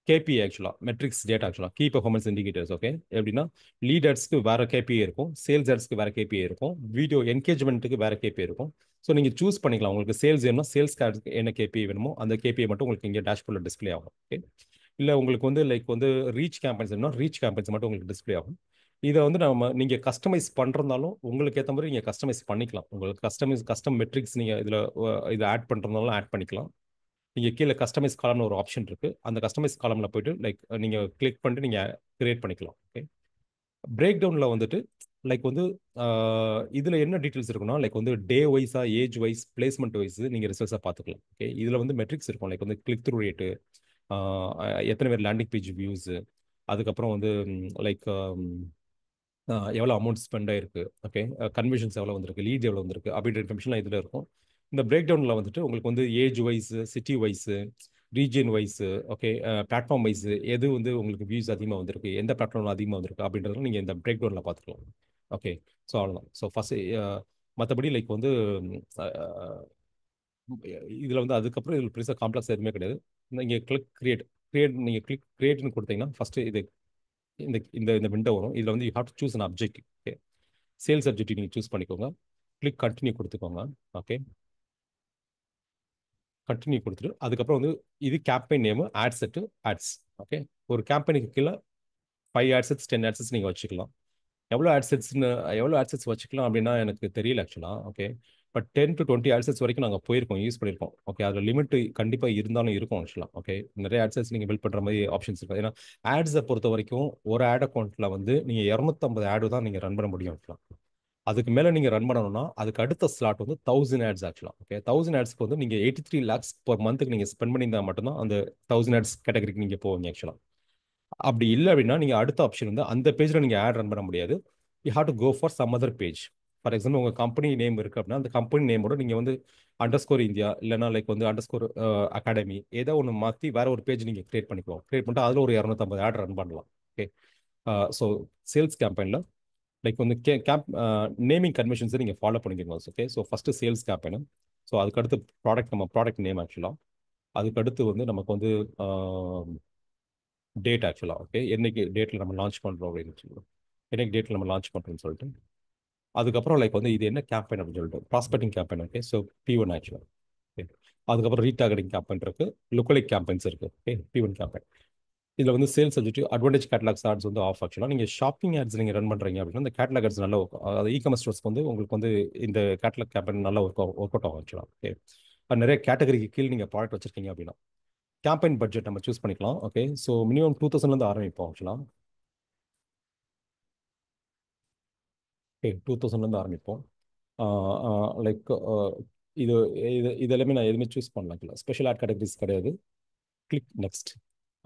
கேபிஐ ஆக்சுவலாக, மெட்ரிக்ஸ் டேட்டா ஆக்சுவலாக, கீ பெர்ஃபார்மன்ஸ் இண்டிகேட்டர்ஸ். ஓகே. எப்படின்னா லீட் ஆட்ஸ்க்கு வேறு கேபிஐ இருக்கும், சேல்ஸ் ஆட்ஸ்க்கு வேறு கேபிஐ இருக்கும், வீடியோ என்கேஜ்மெண்ட்டுக்கு வேறு கேபிஐ இருக்கும். ஸோ நீங்கள் சூஸ் பண்ணிக்கலாம், உங்களுக்கு சேல்ஸ் வேணும்னா சேல்ஸ் கார்டுக்கு என்ன கேபிஐ வேணுமோ அந்த கேபிஐ மட்டும் உங்களுக்கு இங்கே டேஷ்போர்டில் டிஸ்பிளே ஆகும். ஓகே. இல்லை உங்களுக்கு வந்து லைக் வந்து ரீச் கேம்பெயின்ஸ் வேணும்னா ரீச் கேம்பெயின்ஸ் மட்டும் உங்களுக்கு டிஸ்பிளே ஆகும். இதை வந்து நீங்கள் கஸ்டமைஸ் பண்ணுறதாலும் உங்களுக்கு ஏற்ற மாதிரி நீங்கள் கஸ்டமைஸ் பண்ணிக்கலாம். உங்களுக்கு கஸ்டம் மெட்ரிக்ஸ் நீங்கள் இதை ஆட் பண்ணுறதாலும் ஆட் பண்ணிக்கலாம். நீங்கள் கீழே கஸ்டமைஸ் காலம்னு ஒரு ஆப்ஷன் இருக்குது, அந்த கஸ்டமைஸ் காலமில் போயிட்டு லைக் நீங்கள் கிளிக் பண்ணிட்டு நீங்கள் கிரியேட் பண்ணிக்கலாம். ஓகே. பிரேக் டவுனில் வந்துட்டு லைக் வந்து இதில் என்ன டீட்டெயில்ஸ் இருக்குன்னா லைக் வந்து டே வைஸாக, ஏஜ் வைஸ், பிளேஸ்மெண்ட் வைஸ் நீங்கள் ரிசல்ட்ஸாக பார்த்துக்கலாம். ஓகே. இதில் வந்து மெட்ரிக்ஸ் இருக்கும், லைக் வந்து கிளிக் த்ரூ ரேட்டு, எத்தனை பேர் லேண்டிங் பேஜ் வியூஸு, அதுக்கப்புறம் வந்து லைக் எவ்வளோ அமௌண்ட் ஸ்பெண்ட் ஆயிருக்கு. ஓகே. கன்வர்ஷன்ஸ் எவ்வளோ வந்திருக்கு, லீட் எவ்வளோ வந்திருக்கு அப்படின்ற இன்ஃபர்மேஷன்லாம் இதில் இருக்கும். இந்த பிரேக் டவுனில் வந்துட்டு உங்களுக்கு வந்து age wise, city wise, region wise, okay, platform wise, எது வந்து உங்களுக்கு வியூஸ் அதிகமாக வந்திருக்கு, எந்த பிளாட்ஃபார்ம் அதிகமாக வந்திருக்கு அப்படின்றத நீங்கள் இந்த பிரேக் டவுனில் பார்த்துக்கலாம். ஓகே. ஸோ அவ்வளோதான். ஸோ ஃபஸ்ட்டு மற்றபடி லைக் வந்து இதில் வந்து அதுக்கப்புறம் இதில் பெருசாக காம்ப்ளெக்ஸ் எதுவுமே கிடையாது. நீங்கள் நீங்கள் கிளிக் கிரியேட்னு கொடுத்தீங்கன்னா ஃபஸ்ட்டு இது இந்த இந்த இந்த விண்டோ வரும். இதில் வந்து you have to choose an objective. Okay. Sales objective நீங்கள் சூஸ் பண்ணிக்கோங்க. கிளிக் கண்டினியூ கொடுத்துக்கோங்க. ஓகே, கண்டினியூ கொடுத்துட்டு அதுக்கப்புறம் வந்து இது campaign name ad set ads. Okay, ஒரு கேம்பெயினுக்கு கீழே 5 ஆட் செட்ஸ் 10 ஆட் செட்ஸ் நீங்கள் வச்சுக்கலாம். எவ்வளோ ஆட்செட்ஸ்னு எவ்வளோ ஆட்செட்ஸ் வச்சுக்கலாம் அப்படின்னா எனக்கு தெரியல ஆக்சுவலாக. ஓகே, பட் 10 to 20 ஆட்செட்ஸ் வரைக்கும் நாங்கள் போயிருக்கோம், யூஸ் பண்ணியிருக்கோம். ஓகே, அதில் லிமிட் கண்டிப்பாக இருந்தாலும் இருக்கும் ஆக்சுவலாக. ஓகே, நிறைய ஆட்செட்ஸ் நீங்கள் பில்ட் பண்ணுற மாதிரி ஆப்ஷன்ஸ் இருக்குது. ஏன்னா ஆட்ஸை பொறுத்த வரைக்கும் ஒரு ஆட் அக்கௌண்ட்டில் வந்து நீங்கள் 250 ஆடு தான் நீங்கள் ரன் பண்ண முடியும் ஆக்சுவலாக. அதுக்கு மேலே நீங்கள் ரன் பண்ணணும்னா அதுக்கு அடுத்த ஸ்லாட் வந்து 1000 ஆட்ஸ் ஆக்சுவலாக. ஓகே, 1000 ஆட்ஸ்க்கு வந்து நீங்கள் 83 lakhs per மந்த்துக்கு நீங்கள் ஸ்பெண்ட் பண்ணியிருந்தால் மட்டும்தான் அந்த 1000 ஆட்ஸ் கேட்டகரிக்கு நீங்கள் போவீங்க ஆக்சுவலாக. அப்படி இல்லை அப்படின்னா நீங்கள் அடுத்த ஆப்ஷன் வந்து அந்த பேஜில் நீங்கள் ஆட் ரன் பண்ண முடியாது. You have to go for some other page. For example உங்கள் கம்பெனி நேம் இருக்குது அப்படின்னா அந்த கம்பெனி நேமோட நீங்கள் வந்து அண்டர்ஸ்கோர் இந்தியா இல்லைனா லைக் வந்து அண்டர்ஸ்கோர் அகாடமி ஏதோ ஒன்று மாற்றி வேற ஒரு பேஜ் நீங்கள் கிரியேட் பண்ணிக்கலாம். கிரியேட் பண்ணிட்டு அதில் ஒரு 250 ஆட் ரன் பண்ணலாம். ஓகே, ஸோ சேல்ஸ் கேம்பெயினில் லைக் வந்து கேம்ப் நேமிங் கன்வென்ஷன்ஸை நீங்கள் ஃபாலோ பண்ணிக்கோங்க. Okay, so first sales campaign. So அதுக்கடுத்து ப்ராடக்ட் நேம் ஆக்சுவலாக. அதுக்கடுத்து வந்து நமக்கு வந்து டேட் ஆக்சுவலாக. ஓகே, என்னைக்கு டேட்டில் நம்ம லான்ச் பண்ணுறோம் அப்படின்னு சொல்லுவோம், என்னைக்கு டேட்டில் நம்ம லான்ச் பண்ணுறோம்னு சொல்லிட்டு. அதுக்கப்புறம் லைக் வந்து இது என்ன கேம்பெயின் அப்படின்னு சொல்லிட்டு prospecting campaign. Okay, so P1 ஆக்சுவலாக. ஓகே, அதுக்கப்புறம் ரீடார்கெட்டிங் கேம்பெயின் இருக்குது, லுக்கலைக் கேம்பெயின்ஸ் இருக்குது. Okay, P1 campaign. இதில் வந்து sales subject advantage catalogues ads வந்து ஆஃப் ஆக்சுவலாக. நீங்கள் ஷாப்பிங் ஆட்ஸ் நீங்கள் ரன் பண்ணுறீங்க அப்படின்னா இந்த கேட்டலாக் ஆட்ஸ் நல்லா ஒர்க், அதாவது இ-காமர்ஸ் ஸ்டோர்ஸ்க்கு வந்து உங்களுக்கு வந்து இந்த கேட்டலாக் கேம்பெயின் நல்லா ஒர்க் அவுட் ஆகும் ஆக்சுவலாக. ஓகே, நிறைய கேட்டகரிக்கு கீழ் நீங்கள் ப்ராடக்ட் வச்சிருக்கீங்க அப்படின்னா கேம்பெயின் பட்ஜெட் நம்ம சூஸ் பண்ணிக்கலாம். ஓகே, ஸோ மினிமம் 2000 ஆரம்பிப்போம் ஆக்சுவலாக. ஓகே, 2000 ஆரம்பிப்போம். லைக் இது இது எல்லாமே நான் எதுவுமே சூஸ் பண்ணலாம், ஸ்பெஷல் ஆட் கேட்டகரிஸ் கிடையாது. Click next.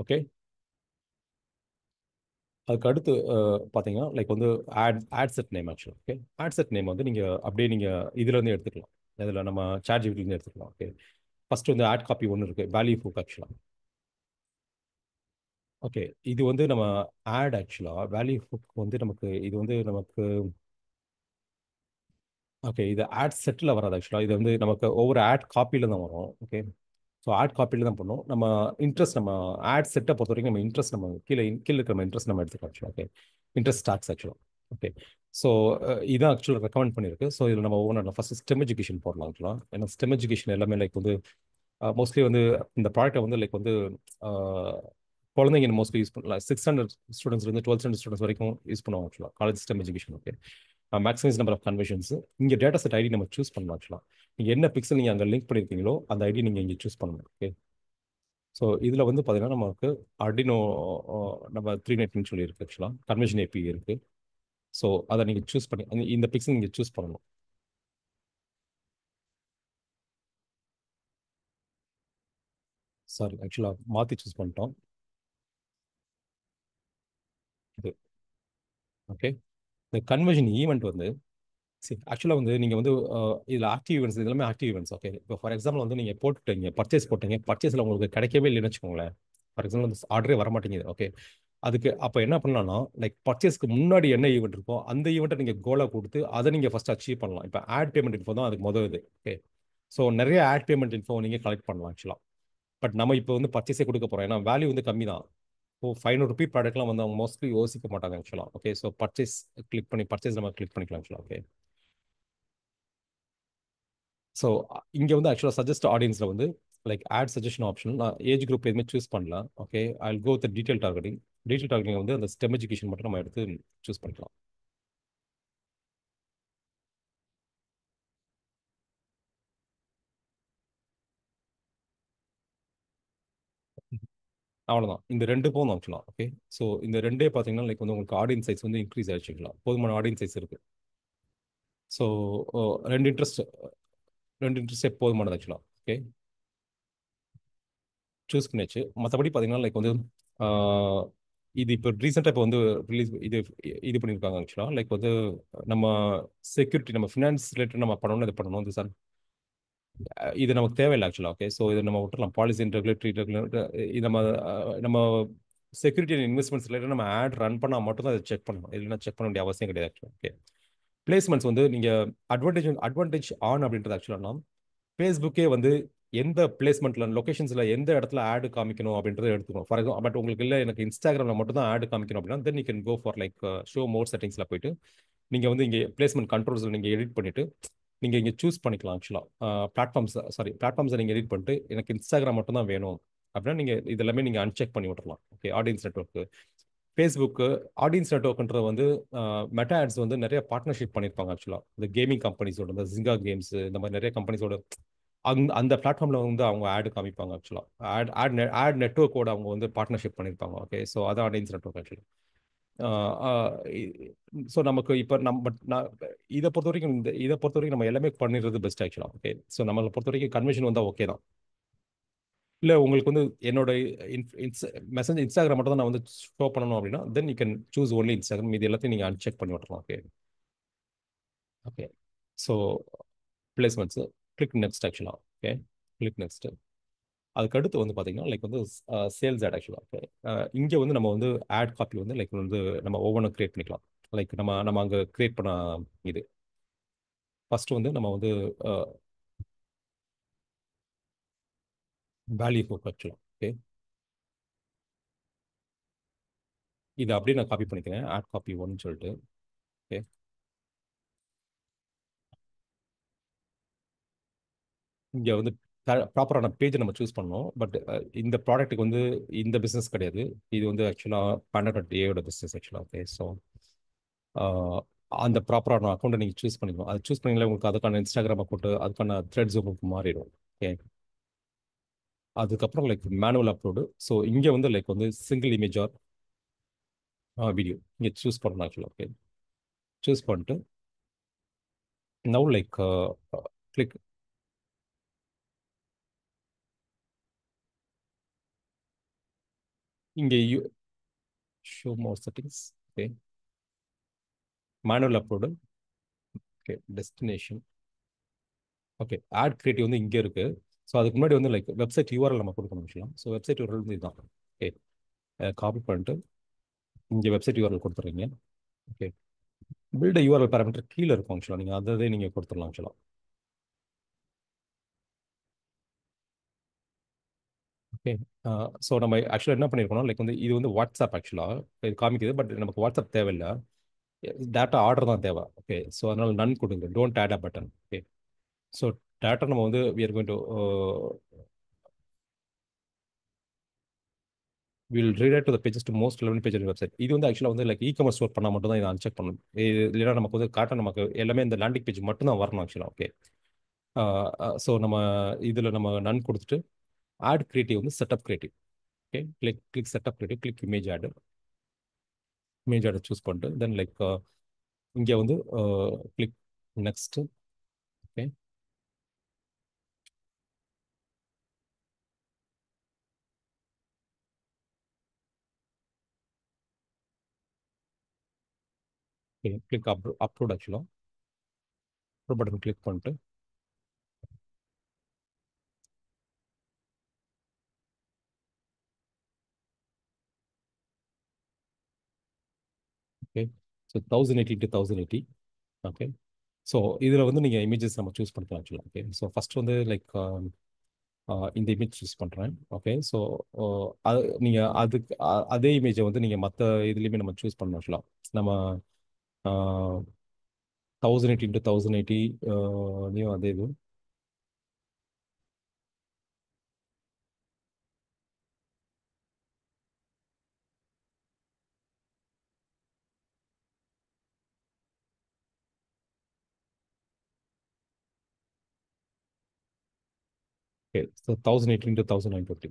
ஓகே, அதுக்கு அடுத்து பார்த்தீங்கன்னா லைக் வந்து ஆட் செட் நேம் ஆக்சுவலாக. ஓகே, ஆட் செட் நேம் வந்து நீங்கள் அப்படியே நீங்கள் இதுலேருந்து எடுத்துக்கலாம், இதில் நம்ம சாட் ஜிபிடிலேருந்து எடுத்துக்கலாம். ஓகே, ஃபர்ஸ்ட் வந்து ஆட் காப்பி ஒன்று இருக்குது, வேல்யூ ஹூக் ஆக்சுவலாக. ஓகே, இது வந்து நம்ம ஆட் ஆக்சுவலாக வேல்யூ ஹூக் வந்து நமக்கு இது வந்து நமக்கு ஓகே, இது ஆட் செட்டில் வராது ஆக்சுவலாக. இது வந்து நமக்கு ஒவ்வொரு ஆட் காப்பியில் தான் வரும். ஓகே, ஸோ ஆட் காப்பியில் தான் பண்ணும். நம்ம இன்ட்ரெஸ்ட் நம்ம ஆட் செட்டை பொறுத்த வரைக்கும் நம்ம இன்ட்ரெஸ்ட் நம்ம கீழே இருக்கிற நம்ம இன்ட்ரெஸ்ட் நம்ம எடுத்துக்கலாம் ஆக்சுவலாக. ஓகே, இன்ட்ரெஸ்ட் ஸ்டாக்ஸ் ஆக்சுவலாக. ஓகே, ஸோ இதான் ஆக்சுவலாக ரெக்கமெண்ட் பண்ணியிருக்கு. ஸோ இதில் நம்ம ஒவ்வொன்றா ஃபஸ்ட்டு ஸ்டெம் எஜுகேஷன் போடலாம் ஆக்சுவலாக. ஏன்னா ஸ்டெம் எஜுகேஷன் எல்லாமே லைக் வந்து மோஸ்ட்லி வந்து இந்த ப்ராடக்ட்டை வந்து லைக் வந்து அஹ், குழந்தைங்க மோஸ்ட்லி யூஸ் பண்ணலாம். 600 ஸ்டூடெண்ட்ஸ்லேருந்து 12 ஸ்டாண்டர்ட் ஸ்டூடெண்ட்ஸ் வரைக்கும் யூஸ் பண்ணுவாங்க ஆக்சுவலாக college STEM education. Okay, maximise number of conversions. இங்கே டேட்டா செட் ஐடி நம்ம சூஸ் பண்ணலாம் ஆக்சுவலாக. நீங்கள் என்ன பிக்சல் நீங்கள் அங்கே லிங்க் பண்ணியிருக்கீங்களோ அந்த ஐடி நீங்கள் இங்கே சூஸ் பண்ணணும். ஓகே, ஸோ இதில் வந்து பார்த்தீங்கன்னா நமக்கு அர்டினோ நம்ம 319 சொல்லியிருக்கு ஆக்சுவலாக. கன்வென்ஷன் ஏபி இருக்குது. ஸோ அதை நீங்கள் சூஸ் பண்ணி இந்த பிக்சல் நீங்கள் சூஸ் பண்ணணும். சாரி ஆக்சுவலாக மாற்றி சூஸ் பண்ணிட்டோம் இது. ஓகே, இந்த கன்வர்ஷன் ஈவெண்ட் வந்து சரி ஆக்சுவலாக வந்து நீங்கள் வந்து இதில் ஆக்டிவ் ஈவெண்ட்ஸ் இது எல்லாமே ஆக்டிவ் ஈவெண்ட்ஸ். ஓகே, இப்போ ஃபார் எக்ஸாம்பிள் வந்து நீங்கள் போட்டுட்டீங்க பர்ச்சேஸ் போட்டீங்க, பர்ச்சேஸில் உங்களுக்கு கிடைக்கவே இல்லைன்னு வச்சுக்கோங்களேன். ஃபார் எக்ஸாம்பிள் வந்து ஆர்டரே வர மாட்டேங்குது. ஓகே, அதுக்கு அப்போ என்ன பண்ணலாம்னா லைக் பர்ச்சேஸ்க்கு முன்னாடி என்ன ஈவெண்ட் இருக்கோ அந்த ஈவெண்ட்டை நீங்கள் கோலாக கொடுத்து அதை நீங்கள் ஃபஸ்ட் அச்சீவ் பண்ணலாம். இப்போ ஆட் பேமெண்ட் இன்ஃபோ தான் அதுக்கு முதல் இது. ஓகே, ஸோ நிறைய ஆட் பேமெண்ட் இன்ஃபோ நீங்கள் கலெக்ட் பண்ணலாம் ஆக்சுவலாக. பட் நம்ம இப்போ வந்து பர்ச்சேஸே கொடுக்க போகிறோம், ஏன்னா வேல்யூ வந்து கம்மி தான். இப்போ 500 ரூபி ப்ராடக்ட்லாம் வந்து அவங்க மோஸ்ட்லி யோசிக்க மாட்டாங்க ஆக்சுவலாக. ஓகே, ஸோ பர்ச்சேஸ் கிளிக் பண்ணி பர்ச்சேஸ் நம்ம கிளிக் பண்ணிக்கலாம் ஆக்சுவலாக. ஓகே, ஸோ இங்கே வந்து ஆக்சுவலாக சஜஸ்ட் ஆடியன்ஸில் வந்து லைக் ஆட் சஜஷன் ஆப்ஷன் நான் ஏஜ் குரூப் எதுவுமே சூஸ் பண்ணலாம். Okay, I go with detail targeting. Detail targeting வந்து அந்த ஸ்டெம் எஜுகேஷன் மட்டும் நம்ம எடுத்து சூஸ் பண்ணிக்கலாம். அவ்வளோதான், இந்த ரெண்டு போதும் ஆக்சுவலாக. ஓகே, ஸோ இந்த ரெண்டே பார்த்தீங்கன்னா லைக் வந்து உங்களுக்கு ஆடியன்ஸ் சைஸ் வந்து இன்க்ரீஸ் ஆகிடுச்சுக்கலாம், போதுமான ஆடியன்ஸ் சைஸ் இருக்குது. ஸோ ரெண்டு இன்ட்ரெஸ்ட் ரெண்டு இன்ட்ரெஸ்ட் போதுமானது ஆக்சுவலாக. ஓகே, சூஸ் பண்ணியாச்சு. மற்றபடி பார்த்தீங்கன்னா லைக் வந்து ஆஹ், இது இப்போ ரீசெண்டாக இப்போ வந்து ரிலீஸ் இது பண்ணியிருக்காங்க ஆக்சுவலாக. லைக் வந்து நம்ம செக்யூரிட்டி நம்ம ஃபினான்ஸ் ரிலேட்டட் நம்ம பண்ணணும், இது பண்ணணும் இது சார். இது நமக்கு தேவையில்லை ஆக்சுவலாக. ஓகே, ஸோ இதை நம்ம விட்டுலாம். பாலிசி அண்ட் ரெகுலேட்டரி இது நம்ம செக்யூரிட்டி அண்ட் இன்வெஸ்ட்மெண்ட்ஸ் ரிலேட்டட் நம்ம ஆட் ரன் பண்ணால் மட்டும் தான் அதை செக் பண்ணணும், இல்லைன்னா செக் பண்ண வேண்டிய அவசியம் கிடையாது ஆக்சுவலாக. ஓகே, பிளேஸ்மெண்ட்ஸ் வந்து நீங்கள் அட்வான்டேஜ் ஆன் அப்படின்றது ஆக்சுவலாக ஃபேஸ்புக்கே வந்து எந்த பிளேஸ்மெண்ட்ல லொகேஷன்ஸ்ல எந்த இடத்துல ஆடு காமிக்கணும் அப்படின்றத எடுத்துக்கணும். ஃபார் எக்ஸாம்பிள் பட் உங்களுக்கு இல்லை எனக்கு இன்ஸ்டாகிராமில் மட்டும் தான் ஆடு காமிக்கணும் அப்படின்னா then you can go for like show more செட்டிங்ஸில் போயிட்டு நீங்கள் வந்து இங்கே பிளேஸ்மெண்ட் கண்ட்ரோல்ஸில் நீங்கள் எடிட் பண்ணிவிட்டு நீங்கள் இங்கே சூஸ் பண்ணிக்கலாம் ஆக்சுவலாக பிளாட்ஃபார்ம்ஸை நீங்கள் எடிட் பண்ணிட்டு எனக்கு இன்ஸ்டாகிராம் மட்டும் தான் வேணும் அப்படின்னா நீங்கள் இதெல்லாமே நீங்கள் அன்செக் பண்ணி விட்டுறலாம். Okay, audience network, Facebook, audience நெட்ஒர்க்ன்றது வந்து மெட்டா ஆட்ஸ் வந்து நிறைய பார்ட்னர்ஷிப் பண்ணியிருப்பாங்க ஆக்சுவலாக. இந்த கேமிங் கம்பெனிஸோட, இந்த ஜிங்கா கேம்ஸ், இந்த மாதிரி நிறைய கம்பெனிஸோட அந்த பிளாட்ஃபார்மில் வந்து அவங்க ஆடு காமிப்பாங்க ஆக்சுவலாக. ஆட் நெட்ஒர்க்கோட அவங்க வந்து பார்ட்னர்ஷிப் பண்ணியிருப்பாங்க. ஓகே, ஸோ அதான் ஆடியன்ஸ் நெட்ஒர்க் ஆக்சுவலாக. ஸோ நமக்கு இப்போ நம்ம நான் இதை பொறுத்த வரைக்கும் நம்ம எல்லாமே பண்ணிடுறது பெஸ்ட் ஆக்சுவலாக. ஓகே, ஸோ நம்மளை பொறுத்த வரைக்கும் கன்வென்ஷன் வந்தால் ஓகே தான். இல்லை உங்களுக்கு வந்து என்னோட மெசேஜ் இன்ஸ்டாகிராம் மட்டும் தான் நான் வந்து ஷோ பண்ணணும் அப்படின்னா then you can choose only Instagram. இது எல்லாத்தையும் நீங்கள் அன்செக் பண்ணி விட்டுறலாம். Okay. Okay, so placements click next ஆக்சுவலாக. Okay, click next. அதுக்கு அடுத்து வந்து பார்த்தீங்கன்னா லைக் வந்து சேல்ஸ் ஆட் ஆக்சுவலாக. ஓகே, இங்கே வந்து நம்ம வந்து ஆட் காப்பி வந்து லைக் வந்து நம்ம ஒவ்வொன்றும் கிரியேட் பண்ணிக்கலாம். லைக் நம்ம நம்ம அங்கே கிரியேட் பண்ண இது ஃபர்ஸ்ட் வந்து நம்ம வந்து வேல்யூ ஹூக் ஆக்சுவலாக. ஓகே, இதை அப்படியே நான் காப்பி பண்ணிக்கிறேன். ஆட் காப்பி ஒன்னு சொல்லிட்டு. ஓகே, இங்கே வந்து ப்ராப்பரான பேஜை நம்ம சூஸ் பண்ணோம். பட் இந்த ப்ராடக்ட்டுக்கு வந்து இந்த பிஸ்னஸ் கிடையாது. இது வந்து ஆக்சுவலாக பேண்டட் ஏயோட பிஸ்னஸ் ஆக்சுவலாக. ஓகே, ஸோ அந்த ப்ராப்பரான அக்கௌண்ட்டை நீங்கள் சூஸ் பண்ணிக்கணும். அது சூஸ் பண்ணீங்களா உங்களுக்கு அதுக்கான இன்ஸ்டாகிராம் அக்கௌண்ட், அதுக்கான த்ரெட்ஸ் உங்களுக்கு மாறிடும். ஓகே, அதுக்கப்புறம் லைக் மேனுவல் அப்லோடு. ஸோ இங்கே வந்து லைக் வந்து சிங்கிள் இமேஜ் ஆர் வீடியோ இங்கே சூஸ் பண்ணணும் ஆக்சுவலாக. ஓகே, சூஸ் பண்ணிட்டு நவ் லைக் கிளிக் இங்கே show more settings. Okay, manual upload. Okay, destination. Okay, ad creative வந்து இங்கே இருக்கு. ஸோ அதுக்கு முன்னாடி வந்து லைக் வெப்சைட் யூஆர்எல் நம்ம கொடுக்கணும் ஆக்சுவலாக. ஸோ வெப்சைட் யூஆர்எல் வந்து இதுதான். ஓகே, காப்பி பண்ணிட்டு இங்கே வெப்சைட் யூஆர்எல் கொடுத்துறீங்க. ஓகே, பில்ட் யூஆர்எல் பேராமீட்டர் கீழே இருக்கும் ஆக்சுவலாக. நீங்கள் அதே நீங்கள் கொடுத்துடலாம் ஆக்சுவலாக. ஓகே, ஸோ நம்ம ஆக்சுவலாக என்ன பண்ணியிருக்கோம் லைக் வந்து இது வந்து வாட்ஸ்அப் ஆக்சுவலாக இது காமிக்குது. பட் நமக்கு வாட்ஸ்அப் தேவையில்லை, டேட்டா ஆர்டர் தான் தேவை. ஓகே, ஸோ அதனால நன் கொடுங்க, don't add a button. Okay, so data நம்ம வந்து we are going to will redirect to the pages to most relevant page on website. இது வந்து ஆக்சுவலாக வந்து லைக் இ காமர்ஸ் ஒர்க் பண்ணால் மட்டும் தான் இதை அன்செக் பண்ணணும். இது இல்லைன்னா நமக்கு வந்து காட்ட நமக்கு எல்லாமே இந்த லேண்டிங் பேஜ் மட்டும் தான் வரணும் ஆக்சுவலாக. ஓகே, ஸோ நம்ம இதில் நம்ம நன் கொடுத்துட்டு ஆட் கிரியேட்டிவ் வந்து setup creative. Okay, click click setup creative, click image ad choose பண்ணிட்டு தென் லைக் இங்கே வந்து click next. Okay, click upload ஆக்சுவலாக. அப்லோட் பட்டன் கிளிக் பண்ணிட்டு okay, so 1080 to 1080. Okay, so இதில் வந்து நீங்கள் இமேஜஸ் நம்ம சூஸ் பண்ணிக்கலாம் ஆக்சுவலாக. ஓகே, ஸோ ஃபஸ்ட் வந்து லைக் இந்த இமேஜ் சூஸ் பண்ணுறேன். ஓகே, ஸோ அது நீங்கள் அதுக்கு அதே இமேஜை வந்து நீங்கள் மற்ற இதுலேயுமே நம்ம சூஸ் பண்ணணும் ஆக்சுவலாக. நம்ம 1080 இன்ட்டு 1080 அதே இது. Okay, so 1080 into 1950.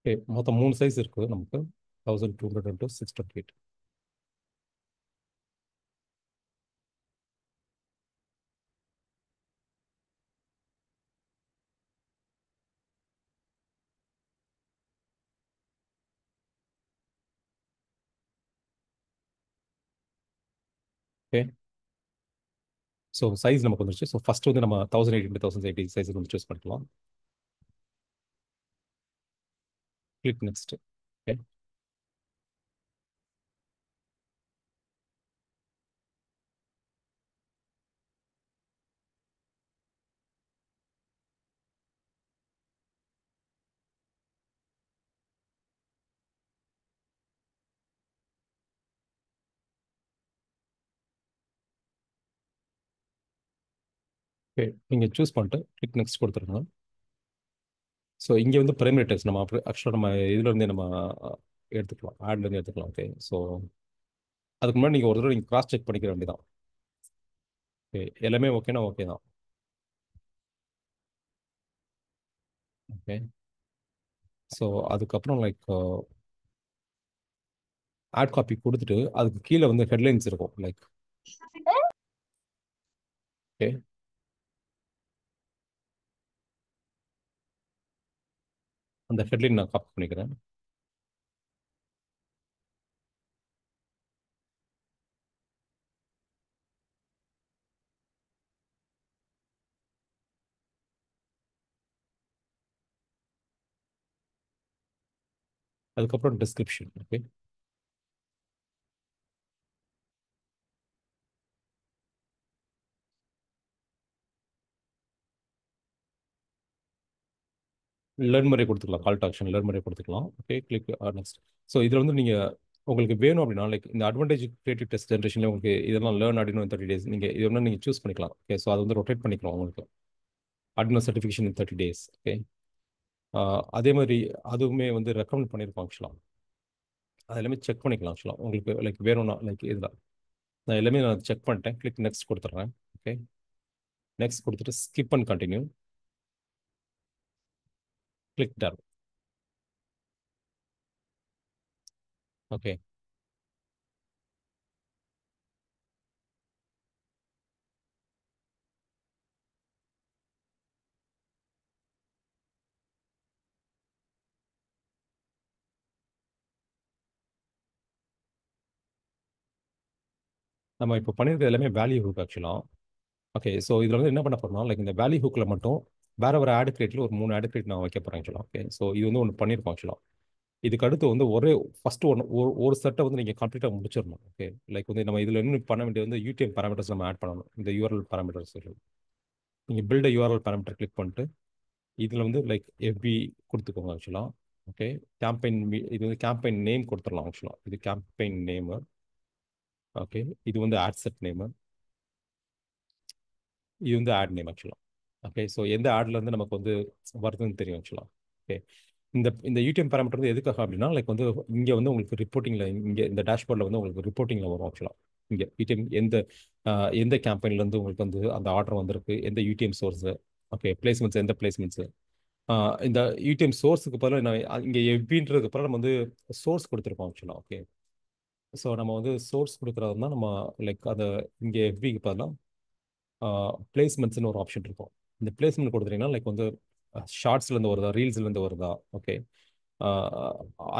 ஓகே, மொத்தம் 3 சைஸ் இருக்குது நமக்கு. 1200 இன்ட்டு 628. ஓகே, ஸோ சைஸ் நமக்கு வந்துருச்சு. ஸோ ஃபஸ்ட் வந்து நம்ம 1080 இன்ட்டு 1080 சைஸ் வந்து சூஸ் பண்ணிக்கலாம். Click next. ஓகே, ஓகே, நீங்கள் சூஸ் பண்ணிட்டு கிளிக் நெக்ஸ்ட் கொடுத்துருங்க. ஸோ இங்கே வந்து பிரைமரி டெக்ஸ்ட் நம்ம ஆக்சுவலாக நம்ம இதுலேருந்தே நம்ம எடுத்துக்கலாம், ஆட்லேருந்து எடுத்துக்கலாம். ஓகே, ஸோ அதுக்கு முன்னாடி நீங்கள் ஒரு தடவை நீங்கள் கிராஸ் செக் பண்ணிக்கிற வேண்டியதான். ஓகே, எல்லாமே ஓகேனா ஓகே தான். ஓகே, ஸோ அதுக்கப்புறம் லைக் ஆட் காப்பி கொடுத்துட்டு அதுக்கு கீழே வந்து ஹெட்லைன்ஸ் இருக்கும் லைக். ஓகே, அந்த ஹெட்லைன் நான் காப்பி பண்ணிக்கிறேன். அதுக்கப்புறம் டிஸ்கிரிப்ஷன். ஓகே, லேர்ன் மாதிரி கொடுத்துக்கலாம், கால் டு ஆக்ஷன் லேர்ன் மாதிரி கொடுத்துக்கலாம். Okay, click next. ஸோ இதில் வந்து நீங்கள் உங்களுக்கு வேணும் அப்படின்னா லைக் இந்த அட்வான்டேஜ் கிரியேட்டிவ் டெஸ்ட் ஜென்ரேஷனில் உங்களுக்கு இதெல்லாம் லேர்ன் அப்படின்னு 30 days நீங்கள் இது ஒன்று நீங்கள் சூஸ் பண்ணிக்கலாம். ஓகே, ஸோ அது வந்து ரொட்டேட் பண்ணிக்கலாம் உங்களுக்கு. அட்மின் சர்டிஃபிகேஷன் இன் 30 days. ஓகே, அதே மாதிரி அதுவுமே வந்து ரெக்கமெண்ட் பண்ணியிருக்கோம் ஆக்சுவலாக. அது எல்லாமே செக் பண்ணிக்கலாம் ஆக்சுவலாக உங்களுக்கு லைக் வேணும்னா லைக் இதில் நான் எல்லாமே நான் செக் பண்ணிட்டேன். கிளிக் நெக்ஸ்ட் கொடுத்துட்றேன். ஓகே, நெக்ஸ்ட் கொடுத்துட்டு skip and continue. Click done. Okay, நம்ம இப்போ பண்ணியிருக்கிறது எல்லாமே வேல்யூ ஹுக் ஆக்சுவலாக. ஓகே, ஸோ இதில் வந்து என்ன பண்ண போறோம்னா லைக் இந்த வேல்யூ ஹுக்கில் மட்டும் வேற ஒரு ஆட் கிரியேட்டில் ஒரு 3 ஆட் கிரியேட் நான் வைக்க போகிறேன் ஆக்சுவலாக. ஓகே, ஸோ இது வந்து ஒன்று பண்ணியிருக்கோம் ஆக்சுவலாக. இதுக்கு அடுத்து வந்து ஒரே ஃபர்ஸ்ட் ஒன்று ஒரு செட்டை வந்து நீங்கள் கம்ப்ளீட்டாக முடிச்சிடணும். ஓகே, லைக் வந்து நம்ம இதில் இன்னும் பண்ண வேண்டியது வந்து யூடிஎம் பேராமீட்டர்ஸ் நம்ம ஆட் பண்ணணும். இந்த யூஆர்எல் பேராமீட்டர்ஸ் நீங்கள் பில்ட் யூஆர்எல் பேராமீட்டர் கிளிக் பண்ணிட்டு இதில் வந்து லைக் எஃபி கொடுத்துக்கோங்க ஆக்சுவலாக. ஓகே, கேம்பெயின் இது வந்து கேம்பெயின் நேம் கொடுத்துடலாம் ஆக்சுவலாக. இது கேம்பெயின் நேமு. ஓகே, இது வந்து ஆட் செட் நேமு. இது வந்து ஆட் நேம் ஆக்சுவலாக. ஓகே, ஸோ எந்த ஆட்ல இருந்து நமக்கு வந்து வருதுன்னு தெரியும் ஆக்சுவலாக. ஓகே, இந்த இந்த யூடிஎம் பேராமீட்டர் வந்து எதுக்காக அப்படின்னா லைக் வந்து இங்கே வந்து உங்களுக்கு ரிப்போர்ட்டிங்கில் இங்கே இந்த டேஷ்போர்டில் வந்து உங்களுக்கு ரிப்போர்ட்டிங்கில் வரும் ஆக்சுவலாக. இங்கே யூடிஎம் எந்த கேம்பெயின்லேருந்து உங்களுக்கு வந்து அந்த ஆர்டர் வந்திருக்கு, எந்த யூடிஎம் சோர்ஸு. ஓகே, பிளேஸ்மெண்ட்ஸ் எந்த பிளேஸ்மெண்ட்ஸு. இந்த யூடிஎம் சோர்ஸுக்கு பதிலாக நான் இங்கே எஃபின்றதுக்கு பதிலாக நம்ம வந்து சோர்ஸ் கொடுத்துருக்கோம் ஆக்சுவலாக. ஓகே, ஸோ நம்ம வந்து சோர்ஸ் கொடுக்குறதுனா நம்ம லைக் அதை இங்கே எஃபிக்கு பதிலாக பிளேஸ்மெண்ட்ஸ்னு ஒரு ஆப்ஷன் இருக்கும். இந்த பிளேஸ்மெண்ட் கொடுத்துட்டீங்கன்னா லைக் வந்து ஷார்ட்ஸ்லேருந்து வருதா ரீல்ஸ்லேருந்து வருதா. ஓகே,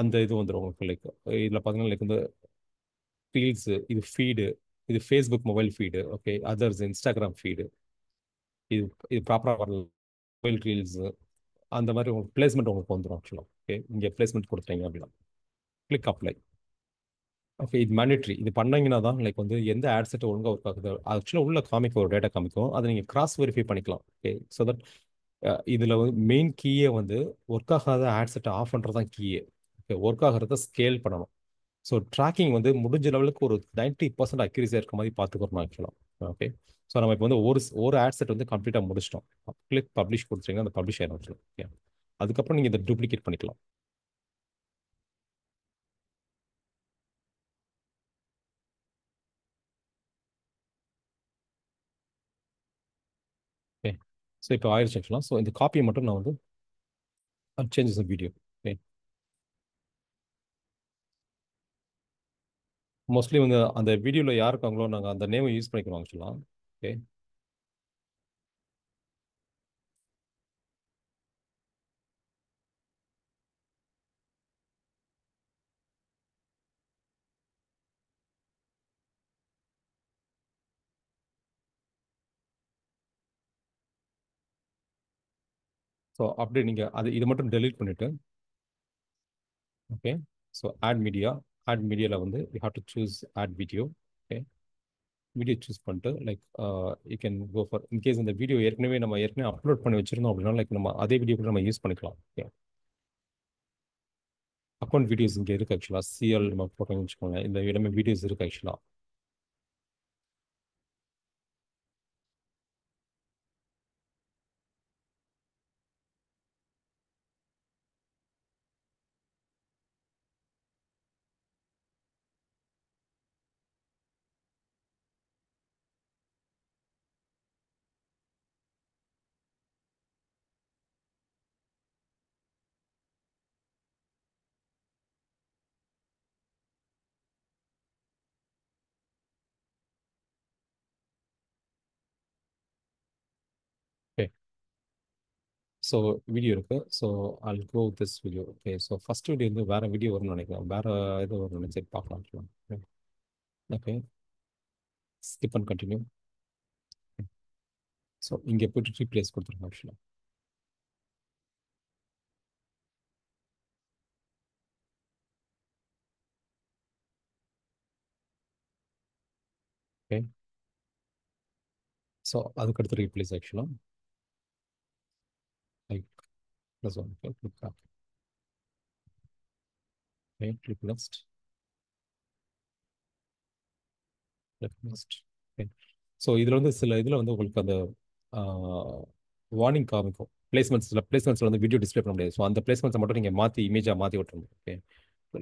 அந்த இது வந்துடும் உங்களுக்கு லைக் இதில் பார்த்தீங்கன்னா லைக் வந்து ரீல்ஸு, இது ஃபீடு, இது Facebook mobile feed. Okay, others Instagram feed. இது இது ப்ராப்பராக வரல மொபைல் ரீல்ஸு. அந்த மாதிரி உங்களுக்கு பிளேஸ்மெண்ட் உங்களுக்கு வந்துடும் ஆக்சுவலாக. ஓகே, இங்கே பிளேஸ்மெண்ட் கொடுத்துட்டீங்க அப்படின்னா கிளிக் அப்ளை. ஓகே, இது மேண்டேட்ரி. இது பண்ணீங்கன்னா தான் லைக் வந்து எந்த ஆட் செட் ஒழுங்காக ஒர்க் ஆகுது ஆக்சுவலாக உள்ள காமிக்கும், ஒரு டேட்டா காமிக்கும். அதை நீங்கள் கிராஸ் வெரிஃபை பண்ணிக்கலாம். ஓகே, ஸோ தட் இதில் வந்து மெயின் கீயே வந்து ஒர்க் ஆகாத ஆட் செட்டை ஆஃப் பண்ணுறது தான் கீயே. ஓகே, ஒர்க் ஆகிறத ஸ்கேல் பண்ணணும். ஸோ ட்ராக்கிங் வந்து முடிஞ்ச லெவலுக்கு ஒரு 90% அக்யூரஸியாக இருக்க மாதிரி பார்த்துக்கிறோம் ஆக்சுவலாக. ஓகே, ஸோ நம்ம இப்போ வந்து ஒரு ஆட் செட் வந்து கம்ப்ளீட்டாக முடிச்சிட்டோம். கிளிக் பப்ளிஷ் கொடுத்துட்டீங்கன்னா அந்த பப்ளிஷ் ஆயிடும் ஆக்சுவலாக. ஓகே, அதுக்கப்புறம் நீங்கள் இதை டூப்ளிகேட் பண்ணிக்கலாம். ஓகே, ஸோ இப்போ ஆயிடுச்சு ஆக்சுவலாக. ஸோ இந்த காப்பியை மட்டும் நான் வந்து சேஞ்சஸ் வீடியோ. ஓகே, மோஸ்ட்லி வந்து அந்த வீடியோவில் யார் இருக்காங்களோ நாங்கள் அந்த நேமை யூஸ் பண்ணிக்கிறோம் ஆக்சுவலாக. ஓகே, ஸோ அப்படியே நீங்கள் இது மட்டும் டெலீட் பண்ணிவிட்டு. ஓகே, ஸோ ஆட் மீடியாவில் வந்து you have to choose ad video. Okay, video choose பண்ணிட்டு like you can go for in case இந்த வீடியோ ஏற்கனவே அப்லோட் பண்ணி வச்சிருந்தோம் அப்படின்னா லைக் நம்ம அதே வீடியோ கூட நம்ம யூஸ் பண்ணிக்கலாம். ஓகே, அக்கௌண்ட் வீடியோஸ் இங்கே இருக்குது ஆக்சுவலாக. சிஎல் நம்ம போட்டோம்னு வச்சுக்கோங்க, இந்த இடமே வீடியோஸ் இருக்குது ஆக்சுவலாக. ஸோ வீடியோ இருக்கு. So I'll go with this video. Okay, so first video வந்து வேற வீடியோ வரும்னு நினைக்கிறேன். வேற இது வரும்னு நினைச்சு பார்க்கலாம். Okay, skip and continue. So இங்கே போயிட்டு ரீப்ளேஸ் கொடுத்துருங்க ஆக்சுவலாக. ஓகே, ஸோ அதுக்கடுத்து ரீப்ளேஸ் ஆக்சுவலாக like plus one. Okay, click. Okay, click next. Next. Okay, so இதில் வந்து சில இதில் வந்து உங்களுக்கு அந்த வார்னிங் காமிக்கும். பிளேஸ்மெண்ட்ஸ், சில பிளேஸ்மெண்ட்ஸில் வந்து வீடியோ டிஸ்பிளே பண்ண முடியாது. ஸோ அந்த பிளேஸ்மெண்ட்ஸை மட்டும் நீங்கள் மாற்றி இமேஜாக மாற்றி விட்டுருங்க. ஓகே,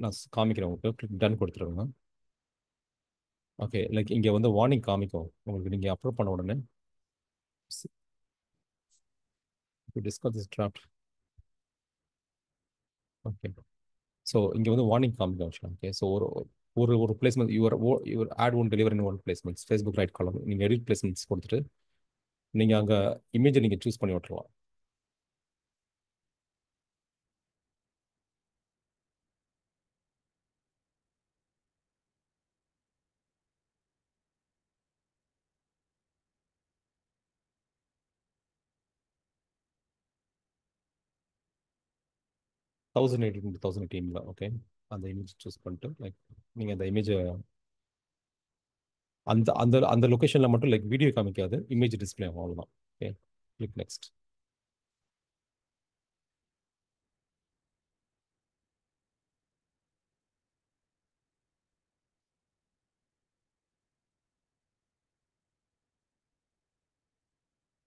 நான் காமிக்கிறேன் உங்களுக்கு. கிளிக் டன் கொடுத்துருங்க. ஓகே, லைக் இங்கே வந்து வார்னிங் காமிக்கும் உங்களுக்கு. நீங்கள் அப்லோட் பண்ண உடனே discuss this draft. Okay, so இங்கே வந்து வார்னிங் காமிக்கும் ஆக்சுவலாக. ஓகே, ஸோ ஒரு ஒரு ஒரு placement your ad on delivery in one placements Facebook right column. நீங்கள் எடிட் பிளேஸ்மெண்ட்ஸ் கொடுத்துட்டு நீங்கள் அங்கே இமேஜை நீங்கள் சூஸ் பண்ணி விட்டுருலாம். 1080 1018 ஓகே, அந்த இமேஜ் சூஸ் பண்ணிட்டு லைக் நீங்கள் அந்த இமேஜை அந்த அந்த அந்த லொக்கேஷனில் மட்டும் லைக் வீடியோ காமிக்காது, இமேஜ் டிஸ்பிளே ஆகும், அவ்வளோதான். Okay, click next.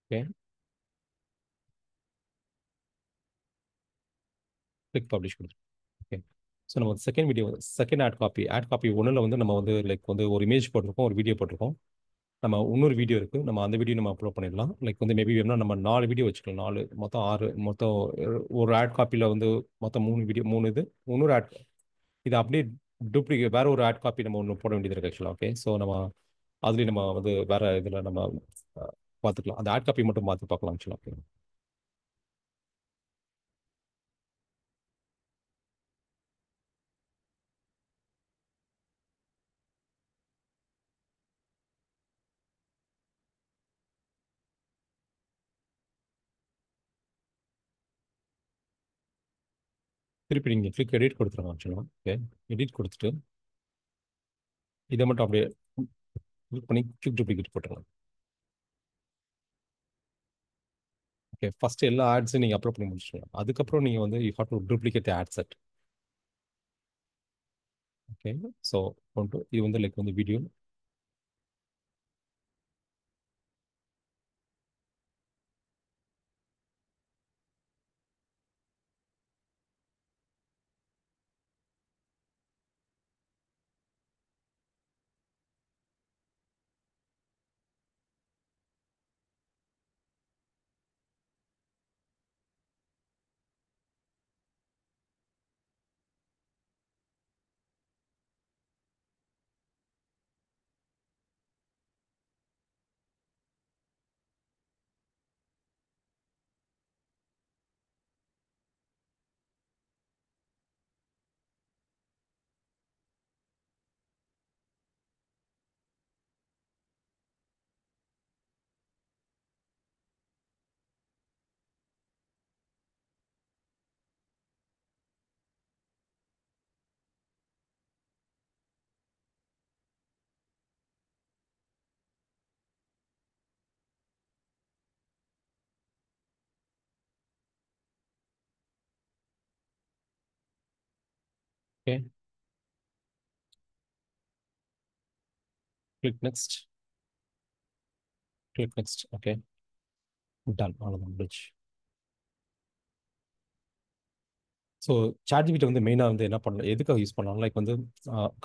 Okay, click publish கொடுத்து. ஓகே, ஸோ நம்ம second video, second ad copy ஒன்றில் வந்து நம்ம வந்து லைக் வந்து ஒரு இமேஜ் போட்டிருக்கோம், ஒரு வீடியோ போட்டிருக்கோம். நம்ம இன்னொரு வீடியோ இருக்குது, நம்ம அந்த வீடியோ நம்ம அப்லோட் பண்ணிடலாம். லைக் வந்து மேபி வேணும்னா நம்ம 4 வீடியோ வச்சுக்கலாம். 4 மொத்தம் 6 மொத்தம். ஒரு ஆட் காப்பியில் வந்து மொத்தம் 3 வீடியோ, 3 இது. இன்னொரு ஆட் இது அப்படியே டூப்ளிகேட் வேற ஒரு ஆட் காப்பி நம்ம ஒன்று போட வேண்டியது இருக்கு ஆக்சுவலாக. ஓகே, ஸோ நம்ம அதுலேயும் நம்ம வந்து வேற இதில் நம்ம பார்த்துக்கலாம். அந்த ஆட் காப்பி மட்டும் மாற்றி பார்க்கலாம் ஆக்சுவலாக. ஓகே, திருப்பி நீங்கள் கிளிக் எடிட் கொடுத்துருங்க ஆக்சுவலாக. ஓகே, எடிட் கொடுத்துட்டு இதை மட்டும் அப்படியே கிளிக் பண்ணி கிளிக் டூப்ளிகேட் போட்டுருங்க. ஓகே, ஃபர்ஸ்ட் எல்லா ஆட்ஸையும் நீங்கள் அப்லோட் பண்ணி முடிச்சிடலாம். அதுக்கப்புறம் நீங்கள் வந்து you have to duplicate ad set. Okay, so கொண்டு இது வந்து லைக் வந்து video. Okay, click next. Click next. Okay, done, அவ்வளோதான் முடிச்சு. ஸோ சாட்ஜிபிடி வந்து மெயினாக வந்து என்ன பண்ணலாம், எதுக்காக யூஸ் பண்ணலாம், லைக் வந்து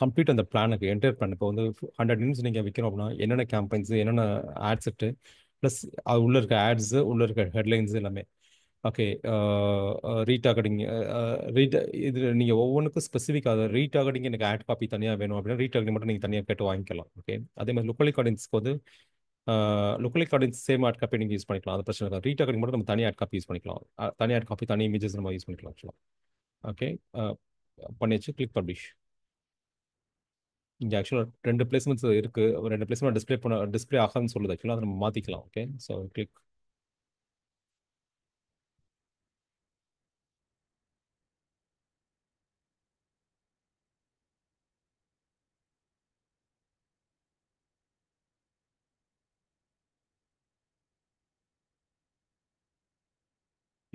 கம்ப்ளீட் அந்த பிளானுக்கு என்டர் பிளான். இப்போ வந்து 100 நிமிஷம் நீங்கள் விற்கிறோம் அப்படின்னா என்னென்ன கேம்பெயின்ஸ், என்னென்ன ஆட் செட்டு, ப்ளஸ் அது உள்ளே இருக்க ஆட்ஸு, உள்ளே இருக்க ஹெட்லைன்ஸ் எல்லாமே. ஓகே, ரீடார்கெட்டிங், ரீட் இது நீங்கள் ஒவ்வொன்றுக்கும் ஸ்பெசிஃபிக் அதை ரீடார்கெட்டிங் எனக்கு ஆட் காப்பி தனியாக வேணும் அப்படின்னா ரீடார்கெட்டிங் மட்டும் நீங்கள் தனியாக கேட்டு வாங்கிக்கலாம். ஓகே, அதே மாதிரி லோக்கல் ஆடியன்ஸ்க்கு வந்து லுக்கலிக் ஆடியன்ஸ் சேம் ஆட் காப்பி நீங்கள் யூஸ் பண்ணிக்கலாம். அது பிரச்சனை இல்லை. ரீடார்கெட்டிங் மட்டும் நம்ம தனி ஆட் காப்பி யூஸ் பண்ணிக்கலாம். தனி ஆட் காப்பி தனி இமேஜஸ் நம்ம யூஸ் பண்ணிக்கலாம் ஆக்சுவலாக. ஓகே. பண்ணியாச்சு. Click publish. இங்கே ஆக்சுவலாக ரெண்டு பிளேஸ்மெண்ட்ஸ் இருக்குது. ரெண்டு பிளேஸ்மெண்ட் டிஸ்ப்ளே ஆகாதுன்னு சொல்லுது ஆக்சுவலாக. அதை நம்ம மாற்றிக்கலாம். ஓகே. So click.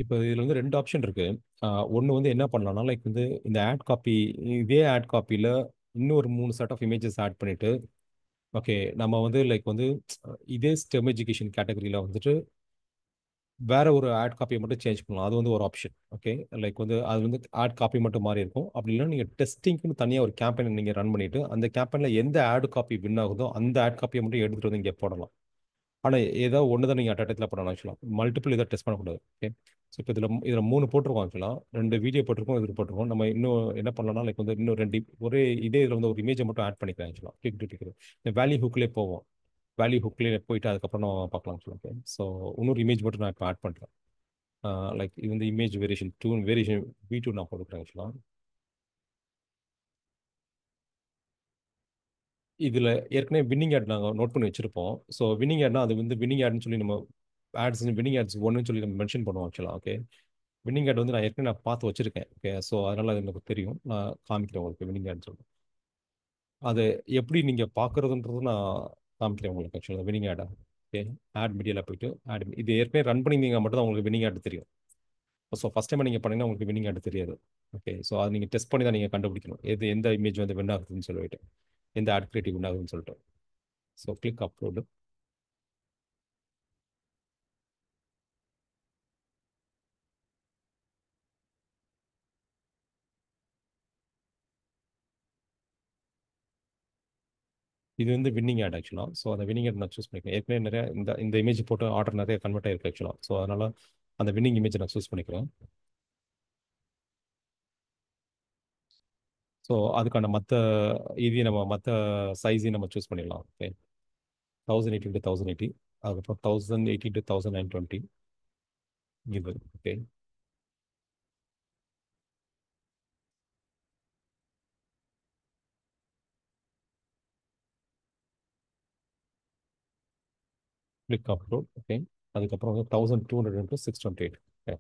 இப்போ இதில் வந்து ரெண்டு ஆப்ஷன் இருக்கு. ஒன்று வந்து என்ன பண்ணலாம்னா லைக் வந்து இந்த ஆட் காப்பி, இதே ஆட் காப்பியில் இன்னொரு 3 செட் ஆஃப் இமேஜஸ் ஆட் பண்ணிட்டு, ஓகே நம்ம வந்து லைக் வந்து இதே ஸ்டெம் எஜுகேஷன் கேட்டகரியில் வந்துட்டு வேற ஒரு ஆட் காப்பியை மட்டும் சேஞ்ச் பண்ணலாம். அது வந்து ஒரு ஆப்ஷன். ஓகே. லைக் வந்து அது வந்து ஆட் காப்பி மட்டும் மாறி இருக்கும். அப்படி இல்லைன்னா நீங்கள் டெஸ்டிங்க்குன்னு தனியாக ஒரு கேம்பெயின் நீங்கள் ரன் பண்ணிட்டு அந்த கேம்பெயினில் எந்த ஆட் காப்பி வின் ஆகுதோ அந்த ஆட் காப்பியை மட்டும் எடுத்துகிட்டு வந்து இங்கே போடலாம். ஆனால் ஏதோ ஒன்று தான் நீங்கள் அட்டத்தில் பண்ணணும் ஆக்சுவலாக. மல்டிபிள் இதை டெஸ்ட் பண்ணக்கூடாது. ஓகே. ஸோ இப்போ இதில் 3 போட்டிருக்கோம் ஆக்சுவலாக. 2 வீடியோ போட்டிருக்கோம், இது போட்டிருக்கோம். நம்ம இன்னும் என்ன பண்ணலாம்னா லைக் வந்து இன்னும் 2 ஒரே இதே இதில் வந்து ஒரு இமேஜை மட்டும் ஆட் பண்ணிக்கிறேன் ஆக்சுவலாக. கிளிக் இந்த வேல்யூ ஹுக்லேயே போவோம். வேல்யூ ஹுக்லேயே போயிட்டு அதுக்கப்புறம் நம்ம பார்க்கலாம் ஆக்சுவலாக. ஓகே. ஸோ இன்னொரு இமேஜ் மட்டும் நான் இப்போ ஆட் பண்ணுறேன். லைக் இது வந்து இமேஜ் வேரியேஷன் 2 வேரியேஷன் V2 நான் கொடுக்குறேன் ஆக்சுவலாக. இதில் ஏற்கனவே வின்னிங் ஆட் நாங்கள் நோட் பண்ணி வச்சிருப்போம். ஸோ வின்னிங் ஆட்னா அது வந்து வின்னிங் ஆட்னு சொல்லி நம்ம ஆட்ஸ் வின்னிங் ஆட்ஸ் ஒன்றுன்னு சொல்லி நம்ம மென்ஷன் பண்ணுவோம் ஆக்சுவலாக. ஓகே. வின்னிங் ஆட் வந்து நான் ஏற்கனவே நான் பார்த்து வச்சிருக்கேன். ஓகே. ஸோ அதனால அது எனக்கு தெரியும். நான் காமிக்கிறேன் உங்களுக்கு வின்னிங் ஆட் சொல்லி. அது எப்படி நீங்கள் பார்க்குறதுன்றது நான் காமிக்கிறேன் உங்களுக்கு ஆக்சுவலாக வின்னிங் ஆடை. ஓகே. ஆட் மீடியாவில் போயிட்டு ஆட் இது ஏற்கனவே ரன் பண்ணியிருந்தீங்க மட்டும் தான் உங்களுக்கு வின்னிங் ஆட் தெரியும். ஸோ ஃபஸ்ட் டைம் நீங்கள் பண்ணீங்கன்னா உங்களுக்கு வின்னிங் ஆட் தெரியாது. ஓகே. ஸோ அது நீங்கள் டெஸ்ட் பண்ணி தான் நீங்கள் கண்டுபிடிக்கணும் எந்த இமேஜ் வந்து வின் ஆகுதுன்னு சொல்லிட்டு, எந்த ஆட் கிரியேட்டிவ் வின் ஆகுதுன்னு சொல்லிட்டு. So click upload. இது வந்து வின்னிங் ஆட் ஆக்சுவலாக. ஸோ அந்த வின்னிங் ஆட் நான் சூஸ் பண்ணிக்கிறேன். ஏற்கனவே நிறைய இந்த இமேஜ் போட்டு ஆர்டர் நிறைய கன்வெர்ட் ஆயிருக்கு ஆக்சுவலாக. ஸோ அதனால அந்த வின்னிங் இமேஜ் நான் சூஸ் பண்ணிக்கிறேன். ஸோ அதுக்கான மற்ற இதையும் நம்ம மற்ற சைஸையும் நம்ம சூஸ் பண்ணிடலாம். ஓகே. 1080 × 1080, அதுக்கப்புறம் 1080 × 1920 இது. ஓகே. Click upload. ஓகே. அதுக்கப்புறம் வந்து 1200 × 628. ஓகே.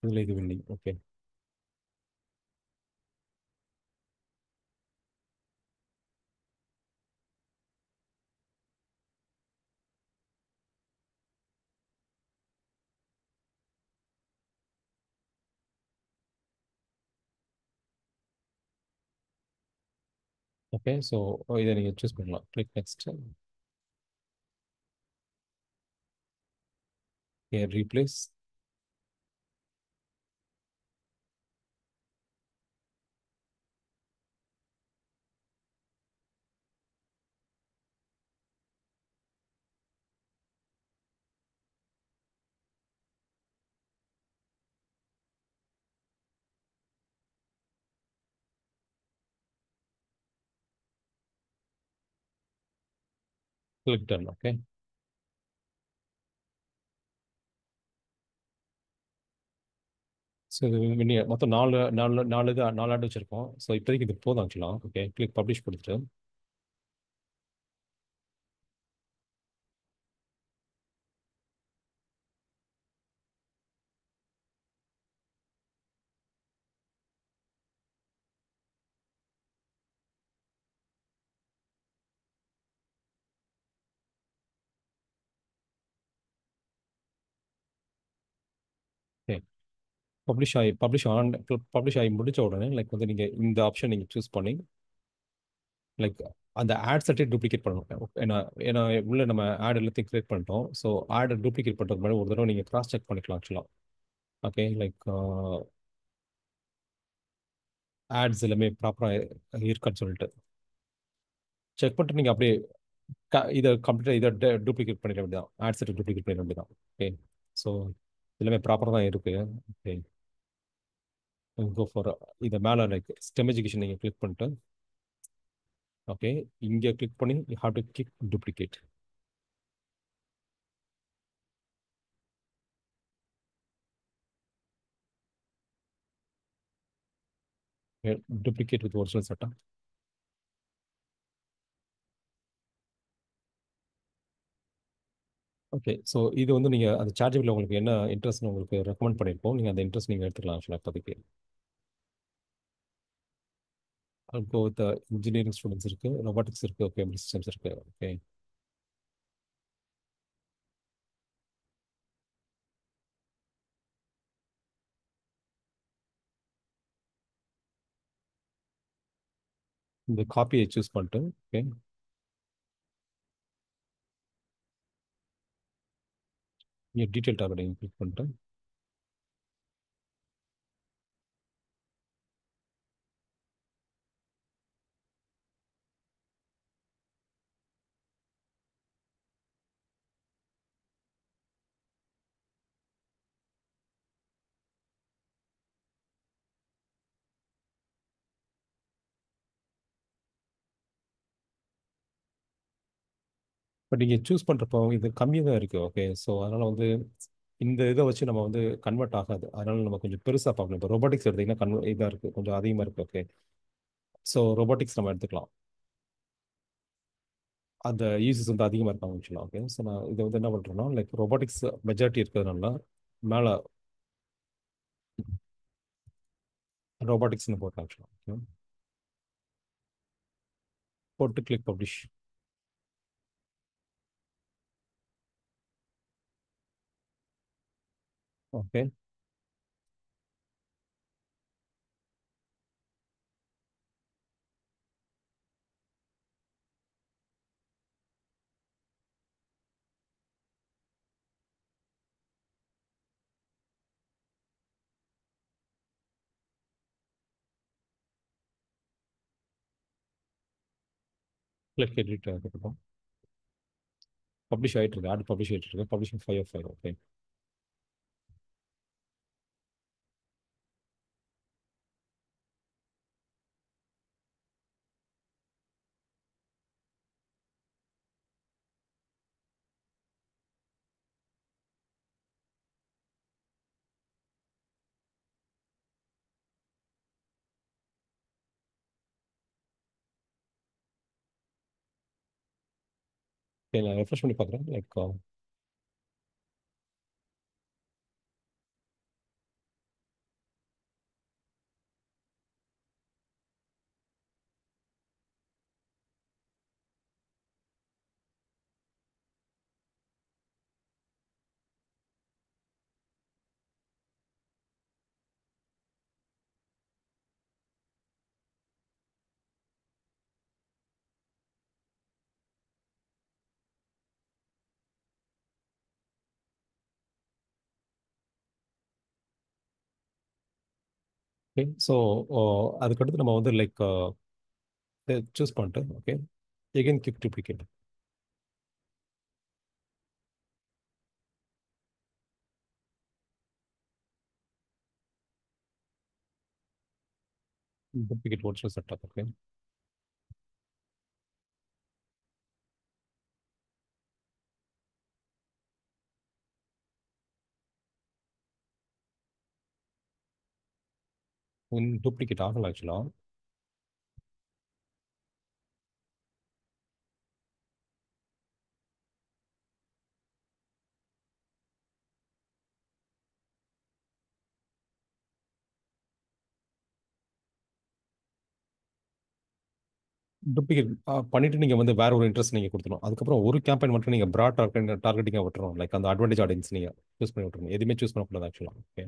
இதில் இது வின்னிங். ஓகே. ஓகே. ஸோ இதை நீங்கள் சூஸ் பண்ணலாம். Click next. Okay. Replace. Click done. Okay. So இது வின்னிங் மொத்தம் 4 ஆட் வச்சிருக்கோம். ஸோ இப்போதைக்கு இது போதும் ஆக்சுவலாக. ஓகே. கிளிக் பப்ளிஷ் கொடுத்துட்டு. ஓகே. பப்ளிஷ் ஆகி முடிச்ச உடனே லைக் வந்து நீங்கள் இந்த ஆப்ஷன் நீங்கள் சூஸ் பண்ணி லைக் அந்த ஆட் செட்டே டூப்ளிகேட் பண்ணணும். ஏன்னா உள்ள நம்ம ஆட் எல்லாத்தையும் கிரியேட் பண்ணிட்டோம். ஸோ ஆட் டூப்ளிகேட் பண்ணுறதுக்கு முன்னாடி ஒரு தடவை நீங்கள் கிராஸ் செக் பண்ணிக்கலாம் ஆக்சுவலாக. ஓகே. லைக் ஆட்ஸ் எல்லாமே ப்ராப்பராக இருக்கான்னு சொல்லிட்டு செக் பண்ணிட்டு நீங்கள் அப்படியே இதை கம்ப்ளீட்டாக இதை டூப்ளிகேட் பண்ணிட வேண்டியதான். ஆட் செட்டை டூப்ளிகேட் பண்ணிட வேண்டியதான். ஓகே. ஸோ எல்லாமே ப்ராப்பராக தான் இருக்குது. ஓகே. கோ ஃபார் இதை மேலே லைக் ஸ்டெம் எஜுகேஷன் நீங்கள் கிளிக் பண்ணிட்டு ஓகே, இங்கே கிளிக் பண்ணி you have to click duplicate. Duplicate with original சட்டா. ஓகே, ஸோ இது வந்து நீங்கள் அந்த சார்ஜபிள் உங்களுக்கு என்ன இன்ட்ரெஸ்ட் உங்களுக்கு ரெக்கமெண்ட் பண்ணியிருக்கோம், நீங்கள் அந்த இன்ட்ரெஸ்ட் நீங்கள் எடுத்துக்கலாம் ஆக்சுவலாக இப்போதைக்கு. இப்போ வித் இன்ஜினியரிங் ஸ்டூடெண்ட்ஸ் இருக்குது, ரொபாட்டிக்ஸ் இருக்குது, ஓகே, சிஸ்டம்ஸ் இருக்குது, ஓகே. இந்த காப்பியை சூஸ் பண்ணிட்டு, ஓகே, நீங்கள் டீட்டெயில் டார்கெட்டிங் கிளிக் பண்ணிட்டு இப்போ நீங்கள் சூஸ் பண்ணுறப்போ இது கம்மியாக தான் இருக்குது, ஓகே. ஸோ அதனால் வந்து இந்த இதை வச்சு நம்ம வந்து கன்வெர்ட் ஆகாது, அதனால் நம்ம கொஞ்சம் பெருசாக பார்க்கணும். இப்போ ரொபாட்டிக்ஸ் எடுத்திங்கன்னா இதாக இருக்குது, கொஞ்சம் அதிகமாக இருக்குது, ஓகே. ஸோ ரொபாட்டிக்ஸ் நம்ம எடுத்துக்கலாம், அந்த யூசஸ் வந்து அதிகமாக இருக்காங்க ஆக்சுவலாக, ஓகே. ஸோ நான் இதை வந்து என்ன பண்ணுறேன்னா, லைக் ரொபாட்டிக்ஸ் மெஜாரிட்டி இருக்கிறதுனால மேலே ரொபாட்டிக்ஸ்னு போட்டேன் ஆக்சுவலாக, ஓகே. போட்டு click publish. Okay, click edit ஆகிருக்கட்டும். பப்ளிஷ் ஆகிட்டு இருக்கு, ஆட் பப்ளிஷ் ஆகிட்டு இருக்கு, பப்ளிஷிங் 5 of 5, ஓகே. ஓகே, நான் ரெஃப்ரெஷ் பண்ணி பார்க்குறேன், லைக் ஓகே. ஸோ அதுக்கடுத்து நம்ம வந்து லைக் சூஸ் பண்ணிட்டு, okay, again click duplicate. Duplicate original setup, okay. Duplicate ஆகல ஆக்சுவலாக. டூப்ளிகேட் பண்ணிட்டு நீங்கள் வந்து வேற ஒரு இன்ட்ரெஸ்ட் நீங்கள் கொடுத்துரும், அதுக்கப்புறம் ஒரு கேம்பெயின் மட்டும் நீங்கள் ப்ராட் டார்கெட்டிங்காக விட்டுரும், லைக் அந்த அட்வான்டேஜ் ஆடியன்ஸ் நீங்கள் சூஸ் பண்ணி விட்டுருங்க, எதுவுமே சூஸ் பண்ணக்கூடாது ஆக்சுவலாக, ஓகே.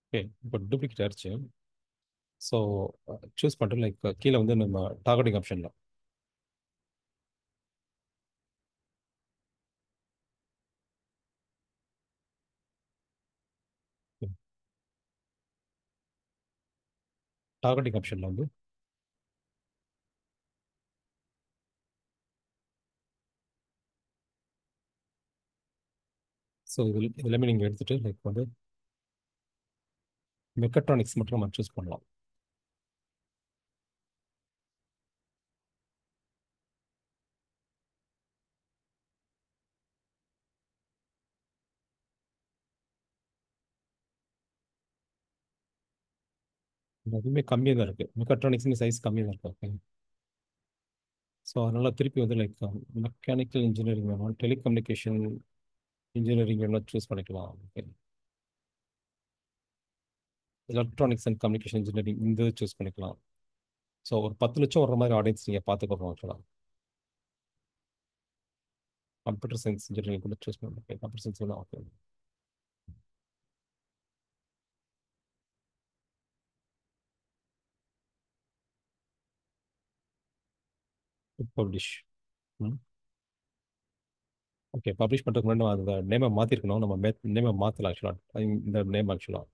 ஓகே, இப்போ டூப்ளிகேட் ஆயிடுச்சு. ஸோ சூஸ் பண்ணிட்டு லைக் கீழே வந்து நம்ம டார்கெட்டிங் ஆப்ஷனில் டார்கெட்டிங் ஆப்ஷனில் வந்து ஸோ இது எல்லாமே நீங்கள் எடுத்துகிட்டு லைக் வந்து மெக்கட்ரானிக்ஸ் மட்டும் நம்ம சூஸ் பண்ணலாம். அதுவுமே கம்மியாக தான் இருக்குது, மெக்கட்ரானிக்ஸுமே சைஸ் கம்மியாக தான் இருக்குது. ஓகே, ஸோ அதனால் திருப்பி வந்து லைக் மெக்கானிக்கல் இன்ஜினியரிங் வேணும், டெலிகம்யூனிகேஷன் இன்ஜினியரிங் வேணும் சூஸ் பண்ணிக்கலாம். Okay, electronics and communication engineering இந்த சூஸ் பண்ணிக்கலாம். ஸோ ஒரு 10 லட்சம் வர மாதிரி ஆடியன்ஸ் நீங்கள் பார்த்துக்கணும் ஆக்சுவலாக. கம்ப்யூட்டர் சயின்ஸ் இன்ஜினியரிங் கூட சூஸ் பண்ணலாம். ஓகே, கம்ப்யூட்டர் சயின்ஸ் வேணும். Okay, publish. ம், ஓகே, பப்ளிஷ் பண்ணுறதுக்கு முன்னாடி நம்ம அந்த நேமை மாற்றிருக்கணும். நம்ம நேமை மாற்றலாம் ஆக்சுவலாக, இந்த நேம் ஆக்சுவலாக.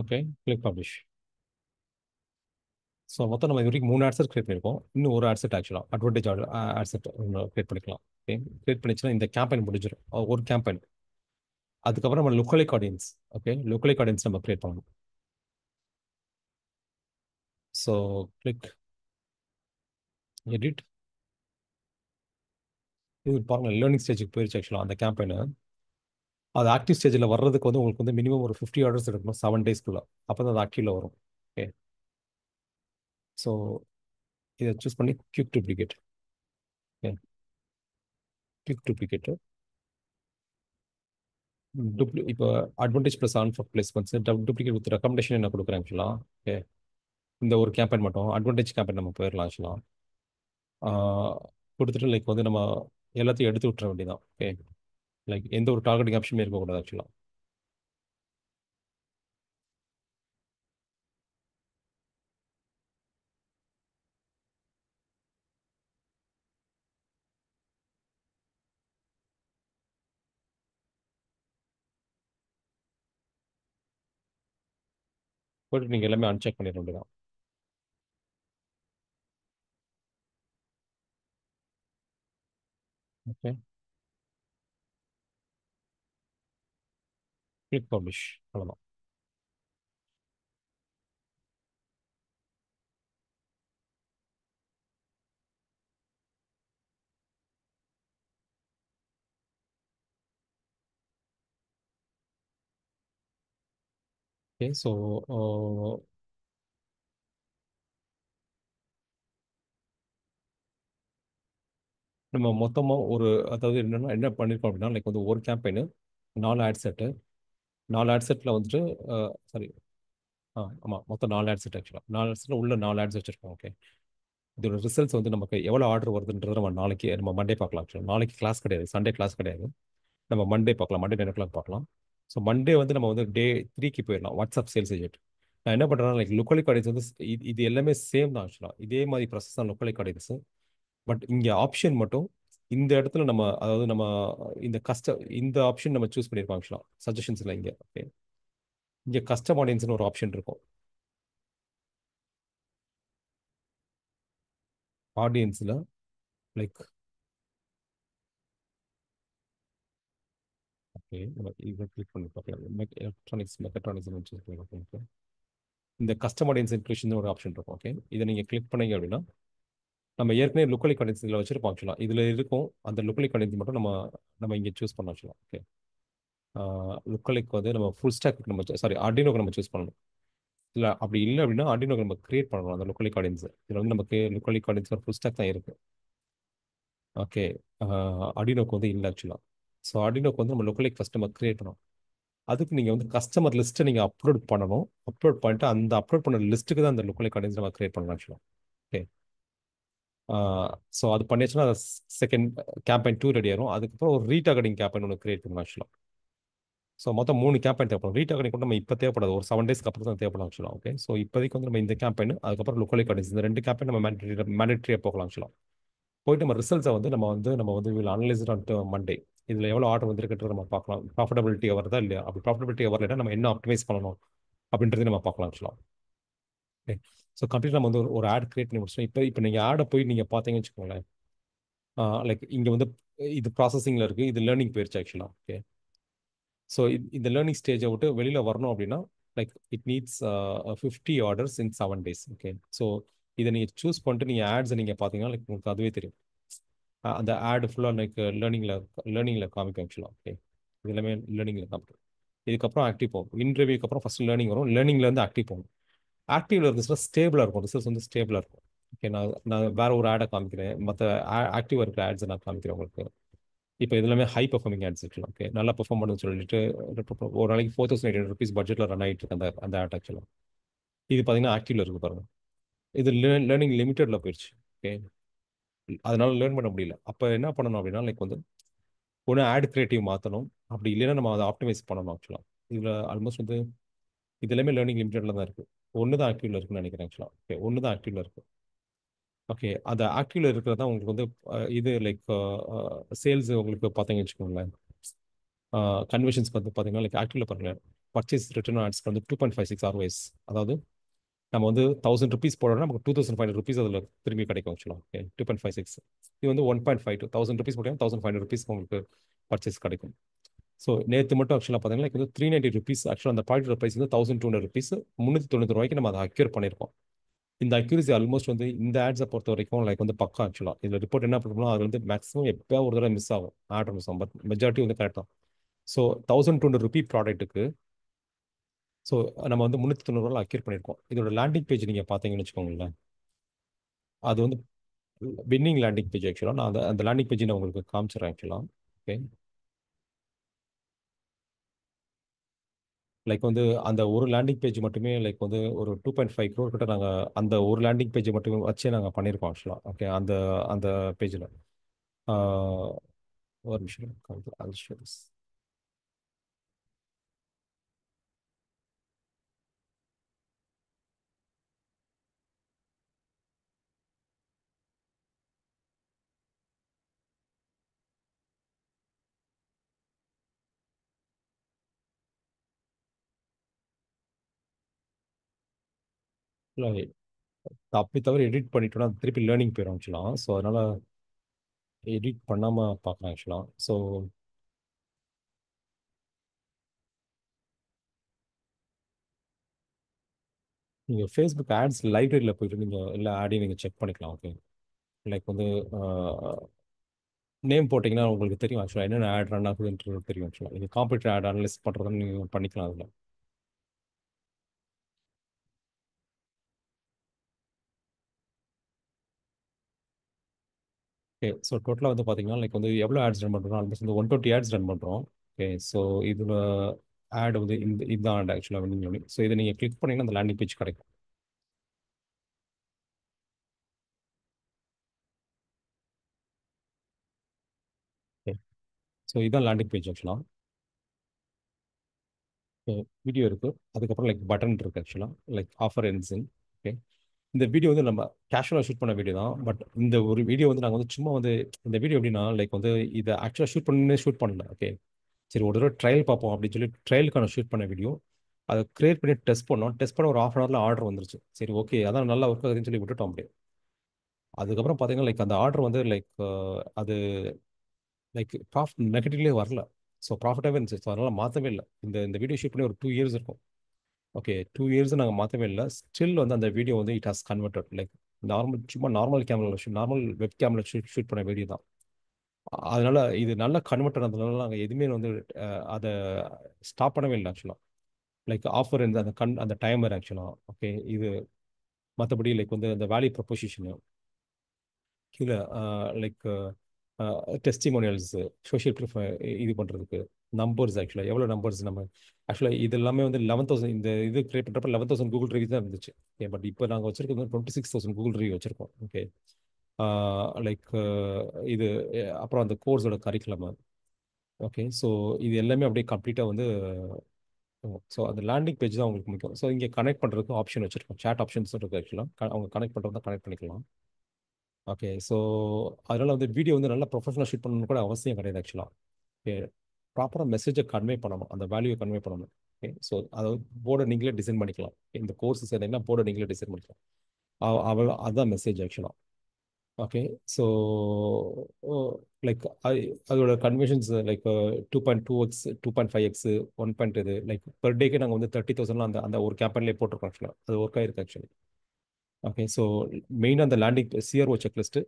Okay, click publish. ஸோ மொத்தம் நம்ம இது வரைக்கும் 3 ஆட் செட் கிரியேட் பண்ணியிருக்கோம். இன்னும் ஒரு ஆட் செட் ஆக்சுவலாக அட்வான்டேஜ் ஆட் செட் கிரியேட் பண்ணிக்கலாம். ஓகே, கிரியேட் பண்ணிச்சுன்னா இந்த கேம்பெயின் முடிஞ்சிடும். ஒரு கேம்பெயின். அதுக்கப்புறம் நம்ம lookalike audience. Okay, lookalike audience நம்ம கிரியேட் பண்ணணும். So click edit. இது பாருங்க லேர்னிங் ஸ்டேஜுக்கு போயிருச்சு ஆக்சுவலாக அந்த கேம்பெயின். அது ஆக்டிவ் ஸ்டேஜில் வர்றதுக்கு வந்து உங்களுக்கு வந்து மினிமம் ஒரு 50 ஆர்டர்ஸ் எடுக்கணும் 7 டேஸ்க்குள்ள. அப்போ தான் அது ஆக்டிவில் வரும். ஓகே, ஸோ இதை சூஸ் பண்ணி quick duplicate. Okay, quick duplicate இப்போ advantage plus on for placements duplicate with recommendation என்ன கொடுக்குறேன் ஆக்சுவலாக. ஓகே, இந்த ஒரு கேம்பெயின் மட்டும் அட்வான்டேஜ் கேம்பெயின் நம்ம போயிடலாம் ஆக்சுவலாக. கொடுத்துட்டு லைக் வந்து நம்ம எல்லாத்தையும் எடுத்து விட்டுற வேண்டியதான். ஓகே, லைக் எந்த ஒரு டார்கெட்டிங் ஆப்ஷனுமே இருக்கக்கூடாது ஆக்சுவலாக. போய்ட்டு நீங்கள் எல்லாமே அன்செக் பண்ணிட வேண்டியதான். Okay, click publish. அவ்வளோதான். ஓகே, ஸோ நம்ம மொத்தமாக அதாவது என்னென்னா என்ன பண்ணியிருக்கோம் அப்படின்னா லைக் வந்து ஒரு கேம்பெயின் 4 ஆட் செட்டு. 4 ஆட் செட்டில் வந்துட்டு சாரி, ஆமாம், மொத்தம் 4 ஆட் செட் ஆக்சுவலாக. 4 ஆட் செட்டில் உள்ள 4 ஆட்ஸ் வச்சுருக்கோம். ஓகே, இதோட ரிசல்ட்ஸ் வந்து நமக்கு எவ்வளோ ஆர்டர் வருதுன்றதை நம்ம நாளைக்கு நம்ம மண்டே பார்க்கலாம். ஆக்சுவலாக நாளைக்கு கிளாஸ் கிடையாது, சண்டே கிளாஸ் கிடையாது. நம்ம மண்டே பார்க்கலாம், மண்டே 9 o'clock பார்க்கலாம். ஸோ மண்டே வந்து நம்ம வந்து டே 3க்கு போயிடலாம், வாட்ஸ்அப் சேல்ஸ் ஏஜென்ட். நான் என்ன பண்ணுறேன்னா லைக் லுக்கலிக் ஆடியன்ஸ் வந்து இது எல்லாமே சேம் தான் ஆக்சுவலாக, இதே மாதிரி ப்ராசஸ் தான் லுக்கலிக் ஆடியன்ஸ். பட் இங்கே ஆப்ஷன் மட்டும் இந்த இடத்துல நம்ம அதாவது நம்ம இந்த ஆப்ஷன் நம்ம சூஸ் பண்ணியிருக்கோம் ஆக்சுவலாக சஜஷன்ஸில். இங்கே ஓகே, இங்கே கஸ்டம் ஆடியன்ஸ்னு ஒரு ஆப்ஷன் இருக்கும். ஆடியன்ஸில் லைக் ஓகே நம்ம இதை கிளிக் பண்ணி பார்க்கலாம். எலக்ட்ரானிக்ஸ் மெக்கட்ரானிக்ஸ் வச்சு இந்த கஸ்டம் ஆடியன்ஸ் இன்க்ளூஷன் ஒரு ஆப்ஷன் இருக்கும். ஓகே, இதை நீங்கள் கிளிக் பண்ணீங்க அப்படின்னா நம்ம ஏற்கனவே லுக்கலி கண்டென்ட்ஸ் இதில் வச்சிருப்போம். ஆக்சுவலாக இதில் இருக்கும் அந்த லுக்கலி கண்டென்ட்ஸ் மட்டும் நம்ம நம்ம இங்கே சூஸ் பண்ண ஆக்சுவலாக. ஓகே, லுக்கலிக்கு வந்து நம்ம ஃபுல் ஸ்டாக் நம்ம சாரி ஆர்டினோக்கு நம்ம சூஸ் பண்ணணும். இல்லை அப்படி இல்லை அப்படின்னா ஆர்டினோக்கு நம்ம கிரியேட் பண்ணணும் அந்த லுக்கலிக் ஆடியன்ஸ். இதில் வந்து நமக்கு லுக்கலிக் ஆடியன்ஸ் ஃபுல் ஸ்டாக் தான் இருக்குது. ஓகே, ஆர்டினோக்கு வந்து இல்லை ஆக்சுவலாக. ஸோ ஆர்டினோக்கு வந்து நம்ம லுக்கலிக் ஃபஸ்ட் நம்ம கிரியேட் பண்ணணும். அதுக்கு நீங்கள் வந்து கஸ்டமர் லிஸ்ட்டை நீங்கள் அப்லோட் பண்ணணும். அப்லோட் பண்ணிட்டு அந்த அப்லோட் பண்ண லிஸ்ட்டுக்கு தான் அந்த லுக்கலிக் ஆடியன்ஸ் நம்ம கிரியேட் பண்ணணும் ஆக்சுவலாக. ஓகே, ஸோ அது பண்ணியாச்சுன்னா செகண்ட் கேம்பெயின் 2 ரெடி ஆயிரும். அதுக்கப்புறம் ஒரு ரீடார்கெட்டிங் கேம்பெயின் ஒன்று கிரியேட் பண்ணணும் ஆக்சுவலாக. ஸோ மொத்தம் 3 கேம்பெயின் தேவைப்படும். ரீடார்கெட்டிங் கூட நம்ம இப்போ தேவைப்படாது, ஒரு 7 டேஸ்க்கு அப்புறம் தான் தேவைப்படும் ஆக்சுவலாக. ஓகே, ஸோ இப்போதைக்கு வந்து நம்ம இந்த கேம்பெயின் அதுக்கப்புறம் லுக்கலிக் ஆடியன்ஸ் இந்த 2 கேம்பெயின் நம்ம மேண்டேட்டரியாக போகலாம் ஆக்சுவலாக. போயிட்டு நம்ம ரிசல்ட்ஸை வந்து நம்ம வந்து வில் அனலைஸ் ஆன் மண்டே. இதில் எவ்வளோ ஆர்டர் வந்துருக்குன்றது நம்ம பார்க்கலாம். ப்ராஃபிட்டபிலிட்டி வருதா இல்லையா, அப்படி ப்ராஃபிட்டபிலிட்டி வரலைன்னா நம்ம என்ன ஆப்டிமைஸ் பண்ணணும் அப்படின்றதையும் நம்ம பார்க்கலாம் ஆக்சுவலாக. ஓகே, ஸோ கம்ப்ளீட் நம்ம வந்து ஒரு ஆட் கிரியேட் பண்ணி முடிச்சோம். இப்போ நீங்கள் ஆடை போய் நீங்கள் பார்த்தீங்கன்னு வச்சுக்கோங்களேன். லைக் இங்கே வந்து இது ப்ராசஸிங்கில் இருக்குது, இது லேர்னிங் போயிருச்சு ஆக்சுவலாக. ஓகே, ஸோ இந்த லேர்னிங் ஸ்டேஜை விட்டு வெளியில் வரணும் அப்படின்னா like it needs 50 orders in 7 days. Okay, so இதை நீங்கள் சூஸ் பண்ணிட்டு நீங்கள் ஆட்ஸை நீங்கள் பார்த்தீங்கன்னா லைக் உங்களுக்கு அதுவே தெரியும். அந்த ஆடு ஃபுல்லாக லைக் லேர்னிங்கில் காமிக்கும் ஆக்சுவலாக. ஓகே, இது எல்லாமே லேர்னிங்கில் காமிக்கும். இதுக்கப்புறம் ஆக்டிவ் போகும். இன்டர்வியூக்கு அப்புறம் ஃபஸ்ட் லேர்னிங் வரும், லேர்னிங்லேருந்து ஆக்டிவ் போகும். ஆக்டிவ்ல இருந்துச்சுன்னா ஸ்டேபிளாக இருக்கும், ரிசல்ட்ஸ் வந்து ஸ்டேபிளாக இருக்கும். ஓகே, நான் வேற ஒரு ஆடை காமிக்கிறேன், மற்ற ஆக்டிவாக இருக்கிற ஆட்ஸை நான் காமிக்கிறேன் உங்களுக்கு. இப்போ இது எல்லாமே ஹை பர்ஃபார்மிங் ஆட்ஸ் இருக்கலாம். ஓகே, நல்லா பெர்ஃபார்ம் பண்ணுன்னு சொல்லிட்டு ஒரு நாளைக்கு 4800 rupees பட்ஜெட்டில் ரன் ஆகிட்டு இருக்கு அந்த அந்த ஆட் ஆக்சுவலாக. இது பார்த்தீங்கன்னா ஆக்டிவ்ல இருக்கு பாருங்க. இது லேர்னிங் லிமிட்டட்ல போயிடுச்சு. ஓகே, அதனால லேர்ன் பண்ண முடியல. அப்போ என்ன பண்ணணும் அப்படின்னா லைக் வந்து ஒன்று ஆட் கிரியேட்டிவ் மாற்றணும், அப்படி இல்லைன்னா நம்ம அதை ஆப்டிமைஸ் பண்ணணும் ஆக்சுவலாக. இதில் ஆல்மோஸ்ட் வந்து இது எல்லாமே லேர்னிங் லிமிட்டட்ல தான் இருக்குது. ஒன்று தான் ஆக்டிவ்ல இருக்குன்னு நினைக்கிறேன் ஆக்சுவலாக. ஓகே, ஒன்று தான் ஆக்டிவ்ல இருக்கு. ஓகே, அந்த ஆக்டிவ்ல இருக்கிறது தான் உங்களுக்கு வந்து இது லைக் சேல்ஸ் உங்களுக்கு பார்த்தீங்கன்னு வச்சுக்கோங்களேன். கன்வர்ஷன்ஸ் வந்து பார்த்தீங்கன்னா லைக் ஆக்டிவ்ல பாருங்க, பர்ச்சேஸ் ரிட்டர்ன் ஆட்ஸ்க்கு வந்து 2.56 ROIs. அதாவது நம்ம வந்து 1000 rupees போடணும், நமக்கு 2500 rupees அதில் திரும்பி கிடைக்கும் ஆக்சுவலாக. ஓகே, 2.56. இது வந்து 1.52 1000 rupees போட்டீங்கன்னா 1500 rupees உங்களுக்கு பர்ச்சேஸ் கிடைக்கும். ஸோ நேற்று மட்டும் ஆக்சுவலாக பார்த்தீங்கன்னா like வந்து 390 rupees ஆக்சுவலாக அந்த ப்ராடக்ட் ப்ரைஸ் வந்து 1200 rupees 390 ரூபாய்க்கு நம்ம அதை அக்யூர் பண்ணியிருக்கோம். இந்த அக்யூரிசி ஆல்மோஸ்ட் வந்து இந்த ஆட்ஸை பொறுத்த வரைக்கும் லைக் வந்து பக்கா ஆக்சுவலாக. இதில் ரிப்போர்ட் என்ன பண்ணுறோம், அது வந்து மேக்ஸிமம் எப்போ ஒரு தடவை மிஸ் ஆகும், ஆர்டர் மிஸ் ஆகும், பட் மெஜாரிட்டி வந்து கரெக்ட் தான். ஸோ 1200 ரூபி ப்ராடக்ட்டுக்கு ஸோ நம்ம வந்து 390 அக்யூர் பண்ணியிருக்கோம். இதோட லேண்டிங் பேஜ் நீங்கள் பார்த்தீங்கன்னு வச்சுக்கோங்களேன், அது வந்து வின்னிங் லேண்டிங் பேஜ் ஆக்சுவலாக. நான் அந்த அந்த லேண்டிங் பேஜ் நான் உங்களுக்கு காமிச்சிடுறேன் ஆக்சுவலாக. ஓகே, லைக் வந்து அந்த ஒரு லேண்டிங் பேஜ் மட்டுமே லைக் வந்து ஒரு 2.5 crore கிட்ட நாங்கள் அந்த ஒரு லேண்டிங் பேஜ் மட்டுமே வச்சே நாங்கள் பண்ணியிருக்கோம் ஆக்சுவலாக. ஓகே, அந்த அந்த பேஜில் ஒரு நிமிஷம் அல்ஷர்ஸ். இல்லை, அப்படி தவிர எடிட் பண்ணிட்டோம்னா அது திருப்பி லேர்னிங் போயிடும் ஆக்சுவலாக. ஸோ அதனால் எடிட் பண்ணாமல் பார்க்குறேன் ஆக்சுவலாக. ஸோ நீங்கள் ஃபேஸ்புக் ஆட்ஸ் லைப்ரரியில் போயிட்டு நீங்கள் எல்லா ஆடையும் நீங்கள் செக் பண்ணிக்கலாம். ஓகே, லைக் வந்து நேம் போட்டிங்கன்னா உங்களுக்கு தெரியும் ஆக்சுவலாக என்னென்ன ஆட் ரன் ஆகுதுன்றது தெரியும் ஆக்சுவலாக. நீங்கள் காம்படிட்டர் ஆட் அனலைஸ் பண்ணுறதுன்னு நீங்கள் பண்ணிக்கலாம் அதில். ஓகே, ஸோ டோட்டலாக வந்து பார்த்தீங்கன்னா லைக் வந்து எவ்வளோ ஆட்ஸ் ரன் பண்ணுறோம், ஆல்மோஸ்ட் வந்து 120 ஆட்ஸ் ரன் பண்ணுறோம். ஓகே, ஸோ இதில் ஆட் வந்து இந்த ஆட் ஆக்சுவலாக நீங்கள் ஸோ இதை நீங்கள் கிளிக் பண்ணிங்கன்னா அந்த லேண்டிங் பேஜ் கிடைக்கும். ஓகே, ஸோ இதான் லேண்டிங் பேஜ் ஆக்சுவலாக. வீடியோ இருக்குது, அதுக்கப்புறம் லைக் பட்டன் இருக்குது ஆக்சுவலாக, லைக் ஆஃபர் என்சின். ஓகே, இந்த வீடியோ வந்து நம்ம கேஷுவலாக ஷூட் பண்ண வீடியோ தான். பட் இந்த ஒரு வீடியோ வந்து நாங்கள் வந்து சும்மா வந்து இந்த வீடியோ எப்படின்னா லைக் வந்து இதை ஆக்சுவலாக ஷூட் பண்ணல. ஓகே, சரி ஒரு தடவை ட்ரையல் பார்ப்போம் அப்படின்னு சொல்லி ட்ரையலுக்கான ஷூட் பண்ண வீடியோ. அதை கிரியேட் பண்ணி டெஸ்ட் பண்ணோம். டெஸ்ட் பண்ண ஒரு 1/2 hourல ஆர்டர் வந்துருச்சு. சரி ஓகே, அதான் நல்லா ஒர்க் ஆகுதுன்னு சொல்லி விட்டுட்டோம் அப்படியே. அதுக்கப்புறம் பார்த்தீங்கன்னா லைக் அந்த ஆர்டர் வந்து லைக் அது லைக் ப்ராஃபிட் நெகட்டிவ்லேயே வரல. ஸோ ப்ராஃபிட்டாகவே இருந்துச்சு. ஸோ அதனால் மாற்றவே இல்லை. இந்த வீடியோ ஷூட் பண்ணி ஒரு 2 இயர்ஸ் இருக்கும். ஓகே, 2 இயர்ஸ் நாங்கள் மாற்றவே இல்லை. ஸ்டில் வந்து அந்த வீடியோ வந்து it has converted like normal, சும்மா normal camera shoot, normal web camera shoot பண்ண வீடியோ தான். அதனால இது நல்ல கன்வெர்ட் ஆனதுனால நாங்கள் எதுவுமே வந்து அதை ஸ்டாப் பண்ணவே இல்லை ஆக்சுவலாக. லைக் ஆஃபர் இந்த அந்த டைமர் ஆக்சுவலாக. ஓகே, இது மற்றபடி லைக் வந்து அந்த வேல்யூ ப்ரொபோசிஷனு கீழே லைக் டெஸ்டிமோனியல்ஸ், சோஷியல் ப்ரூஃப் இது பண்ணுறதுக்கு நம்பர்ஸ் ஆக்சுவலாக எவ்வளோ நம்பர்ஸ் நம்ம ஆக்சுவலாக இது எல்லாமே வந்து 11,000 இந்த இது கிரியேட் பண்ணுறப்ப 11,000 கூகுள் ரிவ்யூ தான் இருந்துச்சு. ஓகே, பட் இப்போ நாங்கள் வச்சிருக்கிறது 26,000 கூகுள் ரிவ்யூ வச்சிருக்கோம். ஓகே, லைக் இது அப்புறம் அந்த கோர்ஸோட கரிக்குலம். ஓகே, ஸோ இது எல்லாமே அப்படியே கம்ப்ளீட்டாக வந்து ஸோ அந்த லேண்டிங் பேஜ் தான் உங்களுக்கு முக்கியம். ஸோ இங்கே கனெக்ட் பண்ணுறதுக்கு ஆப்ஷன் வச்சிருக்கோம், சேட் ஆப்ஷன்ஸ் இருக்குது ஆக்சுவலாக. அவங்க கனெக்ட் பண்ணுறது தான் கனெக்ட் பண்ணிக்கலாம். ஓகே, ஸோ அதனால் வந்து வீடியோ வந்து நல்லா ப்ரொஃபஷனல் ஷூட் பண்ணணும்னு கூட அவசியம் கிடையாது ஆக்சுவலாக. ஓகே, ப்ராப்பராக மெசேஜை கன்வே பண்ணணும், அந்த வேல்யூவை கன்வே பண்ணணும். ஓகே, ஸோ அதாவது போர்டை நீங்களே டிசைன் பண்ணிக்கலாம். இந்த கோர்ஸ் சேர்ந்தீங்கன்னா போர்டை நீங்களே டிசைன் பண்ணிக்கலாம். அவ்வளோ அதுதான் மெசேஜ் ஆக்சுவலாக. ஓகே, ஸோ லைக் அதோட கன்வர்ஷன்ஸ் லைக் 2.2x, 2.5x, 1 இது லைக் பெர் டேக்கு நாங்கள் வந்து 30,000 அந்த அந்த ஒரு கேம்பெயின்லேயே போட்டிருக்கோம் ஆக்சுவலாக. அது ஒர்க் ஆயிருக்கு ஆக்சுவலி. ஓகே, ஸோ மெயினாக அந்த landing CRO checklist,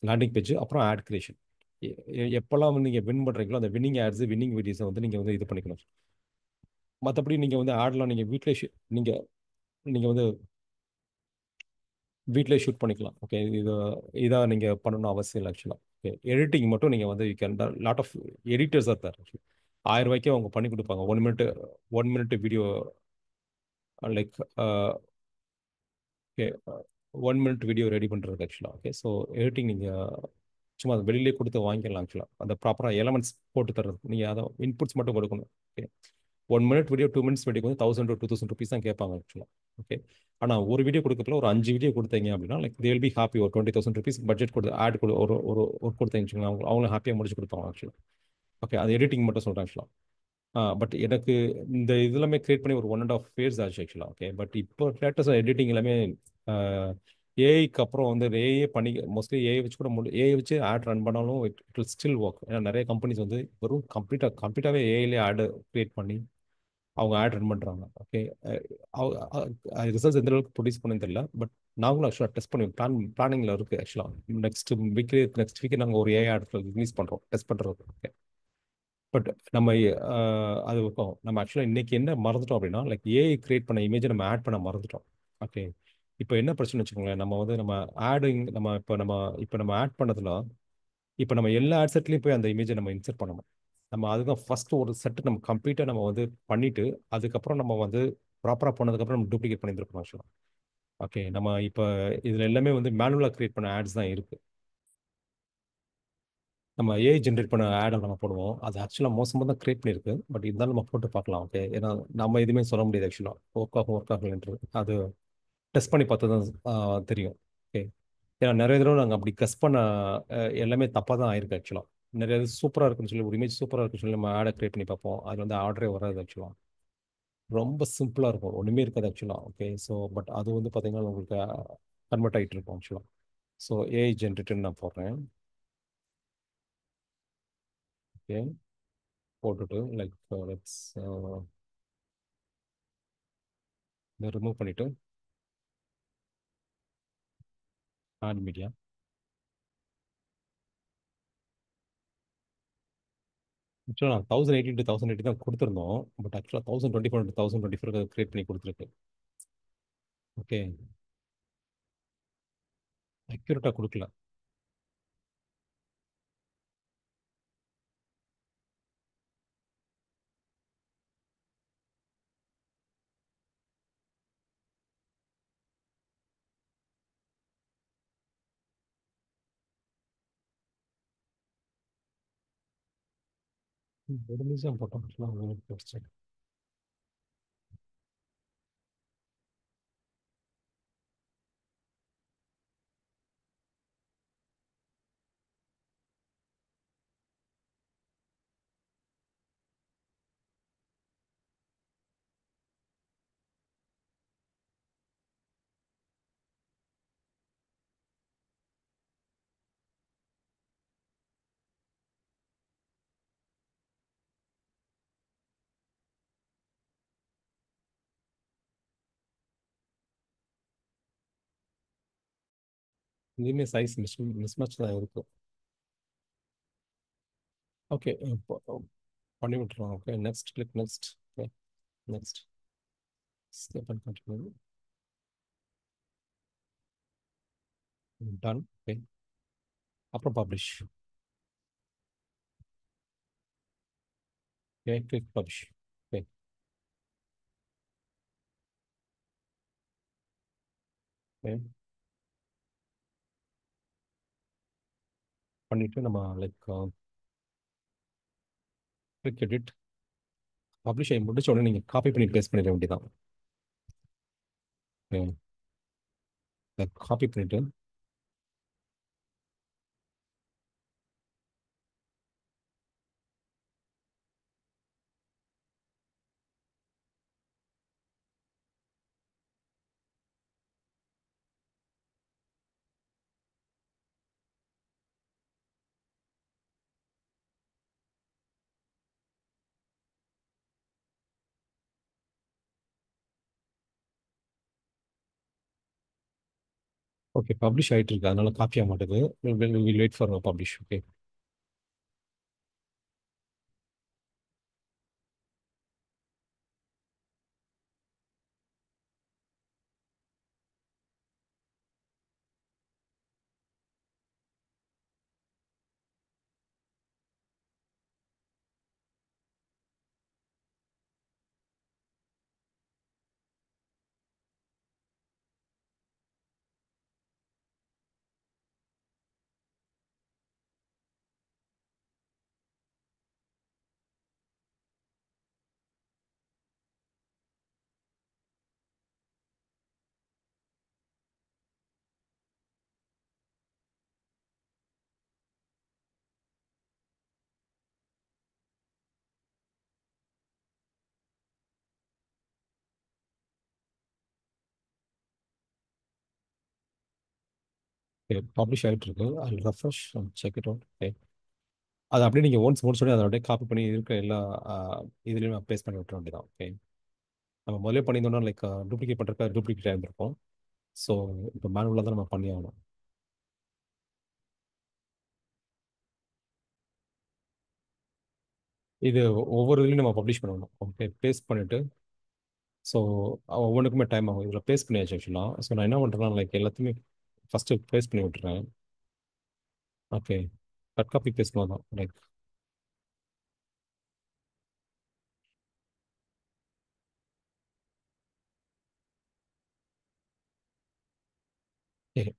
landing page, அப்புறம் ஆட் கிரியேஷன். எப்போல்லாம் வந்து நீங்கள் வின் பண்ணுறீங்களோ அந்த வின்னிங் ஆட்ஸ், வின்னிங் வீடியோஸை வந்து நீங்கள் வந்து இது பண்ணிக்கணும். மற்றபடி நீங்கள் வந்து ஆட்லாம் நீங்கள் வீட்டிலே நீங்கள் நீங்கள் வந்து வீட்டிலே ஷூட் பண்ணிக்கலாம். ஓகே, இதாக நீங்கள் பண்ணணும்னு அவசியம் இல்லை ஆக்சுவலாக. ஓகே, எடிட்டிங் மட்டும் நீங்கள் வந்து you can lot of editors are there actually. 1000 ரூபாய்க்கே அவங்க பண்ணி கொடுப்பாங்க. 1 minute, 1 minute video like okay, 1 minute video ready பண்ணுறது ஆக்சுவலாக. ஓகே, ஸோ எடிட்டிங் நீங்கள் சும்மா அது வெளியிலே கொடுத்து வாங்கிக்கலாம் ஆக்சுவலாக. அந்த ப்ராப்பராக எலமெண்ட்ஸ் போட்டு தர்றது நீங்கள் அதை இன்புட்ஸ் மட்டும் கொடுக்கணும். ஓகே, 1 மினிட் வீடியோ, 2 மினிட்ஸ் வீடியோக்கு வந்து 1,000 to 2,000 rupees தான் கேட்பாங்க ஆக்சுவலாக. ஓகே, ஆனால் ஒரு வீடியோ கொடுக்கறதுல ஒரு 5 வீடியோ கொடுத்தீங்க அப்படின்னா like they will be happy. ஒரு 20,000 rupees பட்ஜெட் கொடுத்து ஆட் கொடு ஒரு ஒரு ஒரு கொடுத்தீங்கன்னு வச்சுக்கோங்களேன், அவங்களும் ஹாப்பியாக முடிச்சு கொடுப்பாங்க ஆக்சுவலாக. ஓகே, அது எடிட்டிங் மட்டும் சொல்கிறேன் ஆக்சுவலாக. பட் எனக்கு இந்த இது எல்லாமே கிரியேட் பண்ணி ஒரு 1.5 years ஆச்சு ஆக்சுவலாக. ஓகே, பட் இப்போ லேட்டஸ்ட் எடிட்டிங் எல்லாமே ஏஐக்கு அப்புறம் வந்து ஏஐ பண்ணி மோஸ்ட்லி ஏஐ வச்சு கூட ஏஐ வச்சு ஆட் ரன் பண்ணாலும் it it will still work. ஏன்னா நிறைய கம்பெனிஸ் வந்து வெறும் கம்ப்ளீட்டாகவே ஏஐலே ஆடு கிரியேட் பண்ணி அவங்க ஆட் ரன் பண்ணுறாங்க. ஓகே, ரிசல்ட்ஸ் எந்த அளவுக்கு ப்ரொடியூஸ் பண்ணுன்னு தெரியல. பட் நாங்களும் ஆக்சுவலாக டெஸ்ட் பண்ணி பிளானிங்கில் இருக்குது ஆக்சுவலாக. நெக்ஸ்ட் வீக் நாங்கள் ஒரு ஏஐ ஆட் ரிலீஸ் பண்ணுறோம் டெஸ்ட் பண்ணுறது. ஓகே, பட் நம்ம அது இருக்கும். நம்ம ஆக்சுவலாக இன்னைக்கு என்ன மறந்துட்டோம் அப்படின்னா லைக் ஏஐ கிரியேட் பண்ண இமேஜை நம்ம ஆட் பண்ண மறந்துட்டோம். ஓகே, இப்போ என்ன பிரச்சனை வச்சுக்கோங்களேன், நம்ம வந்து நம்ம ஆடிங் நம்ம இப்போ நம்ம ஆட் பண்ணதுல இப்போ நம்ம எல்லா ஆட் செட்லையும் போய் அந்த இமேஜை நம்ம இன்சர்ட் பண்ணணும். நம்ம அதுதான் ஃபர்ஸ்ட் ஒரு செட்டு நம்ம கம்ப்ளீட்டாக நம்ம வந்து பண்ணிட்டு அதுக்கப்புறம் நம்ம வந்து ப்ராப்பராக போனதுக்கப்புறம் நம்ம டூப்ளிகேட் பண்ணியிருக்கோம் ஆக்சுவலாக. ஓகே, நம்ம இப்போ இதில் எல்லாமே வந்து மேனுவலாக கிரியேட் பண்ண ஆட்ஸ் தான் இருக்குது. நம்ம ஏஐ ஜென்ரேட் பண்ண ஆடை நம்ம போடுவோம். அது ஆக்சுவலாக மோசமாக தான் கிரியேட் பண்ணியிருக்கு. பட் இருந்தாலும் நம்ம போட்டு பார்க்கலாம். ஓகே, ஏன்னா நம்ம எதுவுமே சொல்ல முடியாது ஆக்சுவலாக ஒர்க் ஆகலன்றது. அது டெஸ்ட் பண்ணி பார்த்தா தான் தெரியும். ஓகே, ஏன்னா நிறைய தடவை நாங்கள் அப்படி கஸ் பண்ண எல்லாமே தப்பாக தான் ஆயிருக்கு ஆக்சுவலாக. நிறைய இது சூப்பராக இருக்குன்னு சொல்லி ஒரு இமேஜ் சூப்பராக இருக்குன்னு சொல்லி நம்ம ஆடை கிரியேட் பண்ணி பார்ப்போம். அது வந்து ஆர்டரே வராது ஆக்சுவலாக. ரொம்ப சிம்பிளாக இருக்கும், ஒன்றுமே இருக்காது ஆக்சுவலாக. ஓகே, ஸோ பட் அது வந்து பார்த்தீங்கன்னா உங்களுக்கு கன்வெர்ட் ஆகிட்டு இருக்கும் ஆக்சுவலாக. ஸோ ஏஐ ஜென்ரேட்டட் நான் போடுறேன். ஓகே, போட்டுட்டு லைக் லெட்ஸ் இதை ரிமூவ் பண்ணிவிட்டு ஆட் மீடியா. ஆக்சுவலாக நான் 1080 to 1080 தான் கொடுத்துருந்தோம். பட் ஆக்சுவலாக 1024 to 1024 கிரியேட் பண்ணி கொடுத்துருக்கு. ஓகே, அக்யூரேட்டாக கொடுக்கல. ஒரு நிமிஷம் போட்டோம் ஆக்சுவலாக. இதுவுமே சைஸ் மிஸ்மேட்ச் தான் இருக்கும். ஓகே, பண்ணி விட்டுருவோம். Okay, next click next. Okay, next. Step and continue. Done. Okay, அப்புறம் publish. Okay, click publish. Okay. Okay, பண்ணிவிட்டு நம்ம லைக் கிளிக் எடிட். பப்ளிஷ் ஆகி முடிச்ச உடனே நீங்கள் காப்பி பண்ணி பேஸ்ட் பண்ணிட வேண்டியதான். காப்பி பண்ணிவிட்டு ஓகே, பப்ளிஷ் ஆகிட்டு இருக்கு, அதனால காப்பி ஆக மாட்டேது. Will wait for publish. Okay. Okay, publish ஆகிட்டு இருக்கு. I refresh check it out. Okay, அது அப்படியே நீங்கள் ஒன்ஸ் முடிச்சோடனே அதை அப்படியே காப்பி பண்ணி இருக்க எல்லா இதுலேயும் பேஸ்ட் பண்ணி விட்டுற வேண்டியதான். ஓகே. நம்ம முதலே பண்ணியிருந்தோம்னா லைக் டூப்ளிகேட் பண்ணுறதுக்கு டூப்ளிகேட் ஆகிருந்திருக்கும். ஸோ இப்போ மேனுவலாக தான் நம்ம பண்ணி ஆகணும். இது ஒவ்வொரு இதுலையும் நம்ம பப்ளிஷ் பண்ணணும். ஓகே, பேஸ்ட் பண்ணிவிட்டு ஸோ ஒவ்வொன்றுக்குமே டைம் ஆகும். இதில் பேஸ்ட் பண்ணியாச்சு ஆக்சுவலாக. ஸோ நான் என்ன பண்ணுறேன்னா லைக் எல்லாத்தையுமே ஃபஸ்ட்டு பேஸ்ட் பண்ணி விட்டுறேன். ஓகே, கட் காப்பி பேஸ்ட் தான் லைக்.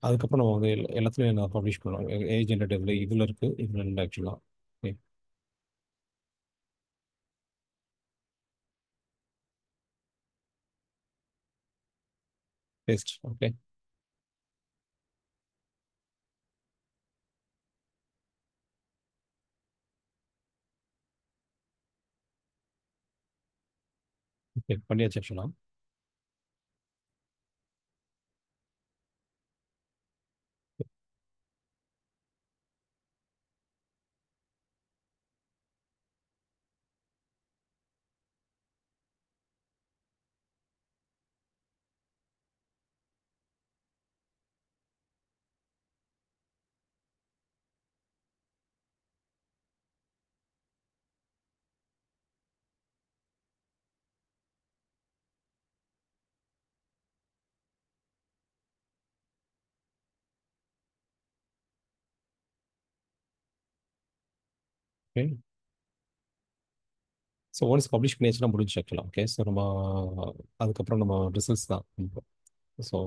அதுக்கப்புறம் நம்ம வந்து எல்லாத்துலையும் நான் பப்ளிஷ் பண்ணுவோம். ஏஜ் ஜென்ரேட்டிவ்ல இதில் இருக்குது, இதில் இல்லை ஆக்சுவலாக. Okay, paste. ஓகே. ஓகே, பண்ணியாச்சு ஆக்சுவலாக. ஓகே, ஸோ ஒன்ஸ் பப்ளிஷ் பண்ணியாச்சுன்னா முடிஞ்சு ஆக்சுவலாக. ஓகே, ஸோ நம்ம அதுக்கப்புறம் நம்ம ரிசல்ட்ஸ் தான். ஸோ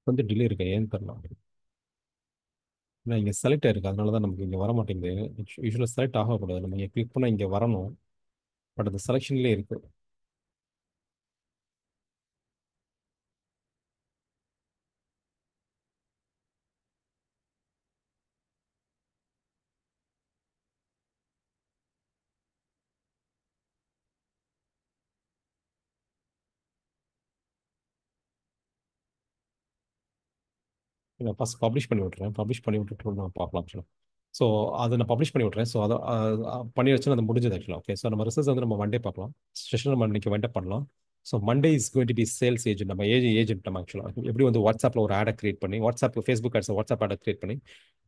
கொஞ்சம் டிலே இருக்கு, ஏன்னு தெரியல. ஏன்னா இங்கே செலக்ட் ஆயிருக்கு, அதனால தான் நமக்கு இங்கே வர மாட்டேங்குது. யூஸ்வலாக செலக்ட் ஆகக்கூடாது, நம்ம இங்கே கிளிக் பண்ணால் இங்கே வரணும். பட் அந்த செலெக்ஷன்லேயே இருக்கு. நான் ஃபஸ்ட் பப்ளிஷ் பண்ணி விட்டுறேன். பப்ளிஷ் பண்ணி விட்டுட்டு நான் பார்க்கலாம் ஆக்சுவலாக. ஸோ அதை நான் பப்ளிஷ் பண்ணி விட்றேன். ஸோ அதை பண்ணி வச்சுன்னா அது முடிஞ்சது ஆக்சுவலாக. ஓகே, ஸோ நம்ம ரிசல்ட்ஸ் வந்து நம்ம மண்டே பார்க்கலாம். செஷன் நம்ம இன்னைக்கு வெண்டே பண்ணலாம். So Monday is going to be sales agent. நம்ம ஏஜென்ட் நம்ம ஆக்சுவலாக எப்படி வந்து வாட்ஸ்அப்பில் ஒரு ஆடை கிரியேட் பண்ணி, வாட்ஸ்அப் ஃபேஸ்புக் ஆட்ஸ் வாட்ஸ்அப் ஆடை கிரியேட் பண்ணி,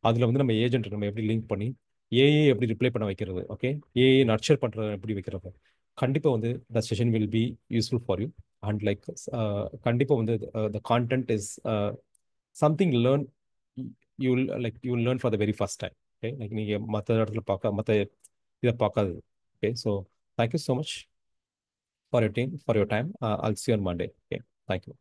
அதில் வந்து நம்ம ஏஜென்ட் நம்ம எப்படி லிங்க் பண்ணி ஏஏ எப்படி ரிப்ளை பண்ண வைக்கிறது, ஓகே, ஏஏ நர்ச்சர் பண்ணுறது எப்படி வைக்கிறது, கண்டிப்பாக வந்து the session will be useful for you. And like கண்டிப்பாக வந்து the content is something learn, you learn for the very first time. Okay, like நீங்கள் மற்ற இடத்துல பார்க்க மற்ற இதை பார்க்காது. Okay, so thank you so much for your team, for your time. I'll see you on Monday. Okay, thank you.